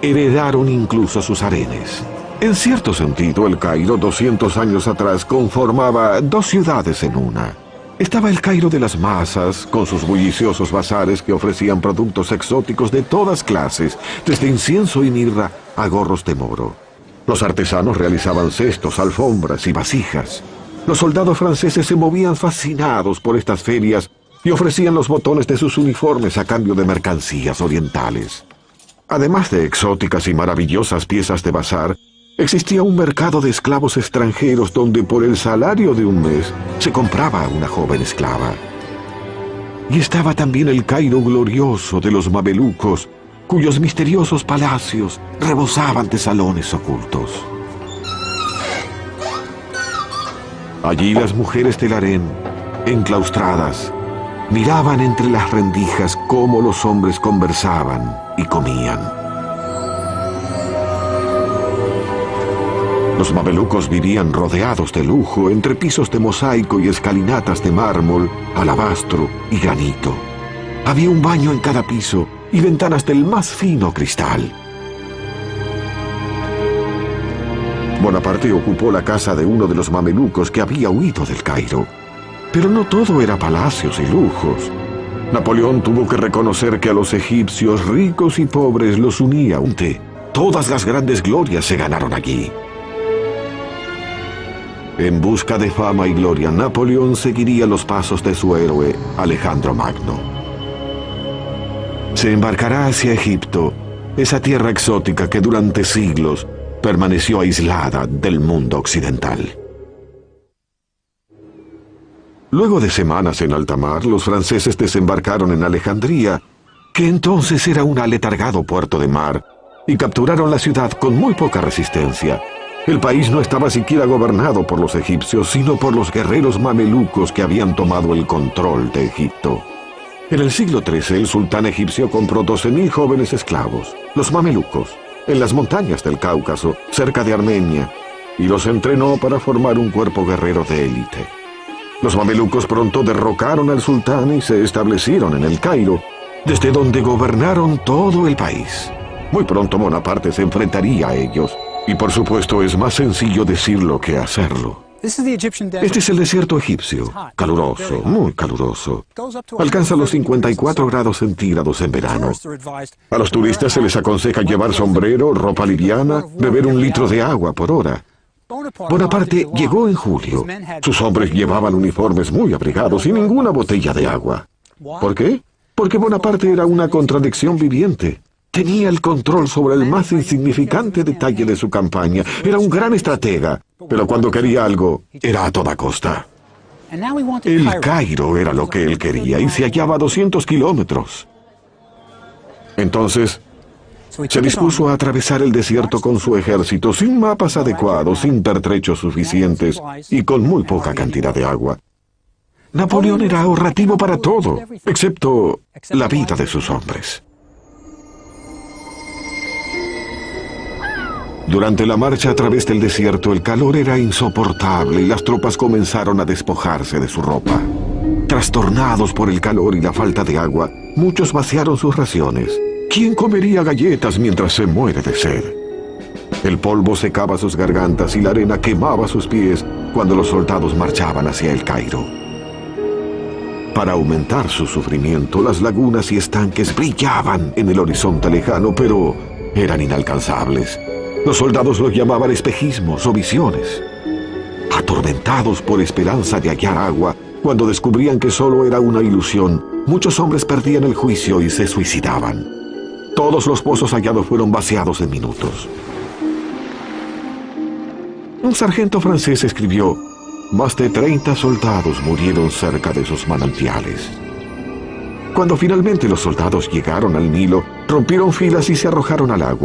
Heredaron incluso sus harenes. En cierto sentido, el Cairo, 200 años atrás, conformaba dos ciudades en una. Estaba el Cairo de las masas, con sus bulliciosos bazares que ofrecían productos exóticos de todas clases, desde incienso y mirra a gorros de moro. Los artesanos realizaban cestos, alfombras y vasijas. Los soldados franceses se movían fascinados por estas ferias y ofrecían los botones de sus uniformes a cambio de mercancías orientales. Además de exóticas y maravillosas piezas de bazar, existía un mercado de esclavos extranjeros donde por el salario de un mes se compraba a una joven esclava. Y estaba también el Cairo glorioso de los mamelucos, cuyos misteriosos palacios rebosaban de salones ocultos. Allí las mujeres del harén, enclaustradas, miraban entre las rendijas cómo los hombres conversaban y comían. Los mamelucos vivían rodeados de lujo entre pisos de mosaico y escalinatas de mármol, alabastro y granito. Había un baño en cada piso y ventanas del más fino cristal. Bonaparte ocupó la casa de uno de los mamelucos que había huido del Cairo. Pero no todo era palacios y lujos. Napoleón tuvo que reconocer que a los egipcios ricos y pobres los unía un té. Todas las grandes glorias se ganaron allí. En busca de fama y gloria, Napoleón seguiría los pasos de su héroe, Alejandro Magno. Se embarcará hacia Egipto, esa tierra exótica que durante siglos permaneció aislada del mundo occidental. Luego de semanas en alta mar, los franceses desembarcaron en Alejandría, que entonces era un aletargado puerto de mar, y capturaron la ciudad con muy poca resistencia. El país no estaba siquiera gobernado por los egipcios, sino por los guerreros mamelucos que habían tomado el control de Egipto. En el siglo XIII, el sultán egipcio compró 12.000 jóvenes esclavos, los mamelucos, en las montañas del Cáucaso, cerca de Armenia, y los entrenó para formar un cuerpo guerrero de élite. Los mamelucos pronto derrocaron al sultán y se establecieron en el Cairo, desde donde gobernaron todo el país. Muy pronto Bonaparte se enfrentaría a ellos, y por supuesto es más sencillo decirlo que hacerlo. Este es el desierto egipcio, caluroso, muy caluroso. Alcanza los 54 grados centígrados en verano. A los turistas se les aconseja llevar sombrero, ropa liviana, beber 1 litro de agua por hora. Bonaparte llegó en julio. Sus hombres llevaban uniformes muy abrigados y ninguna botella de agua. ¿Por qué? Porque Bonaparte era una contradicción viviente. Tenía el control sobre el más insignificante detalle de su campaña. Era un gran estratega, pero cuando quería algo, era a toda costa. El Cairo era lo que él quería y se hallaba a 200 kilómetros. Entonces, se dispuso a atravesar el desierto con su ejército, sin mapas adecuados, sin pertrechos suficientes y con muy poca cantidad de agua. Napoleón era ahorrativo para todo, excepto la vida de sus hombres. Durante la marcha a través del desierto, el calor era insoportable y las tropas comenzaron a despojarse de su ropa. Trastornados por el calor y la falta de agua, muchos vaciaron sus raciones. ¿Quién comería galletas mientras se muere de sed? El polvo secaba sus gargantas y la arena quemaba sus pies cuando los soldados marchaban hacia el Cairo. Para aumentar su sufrimiento, las lagunas y estanques brillaban en el horizonte lejano, pero eran inalcanzables. Los soldados los llamaban espejismos o visiones. Atormentados por esperanza de hallar agua, cuando descubrían que solo era una ilusión, muchos hombres perdían el juicio y se suicidaban. Todos los pozos hallados fueron vaciados en minutos. Un sargento francés escribió: más de 30 soldados murieron cerca de esos manantiales. Cuando finalmente los soldados llegaron al Nilo, rompieron filas y se arrojaron al agua.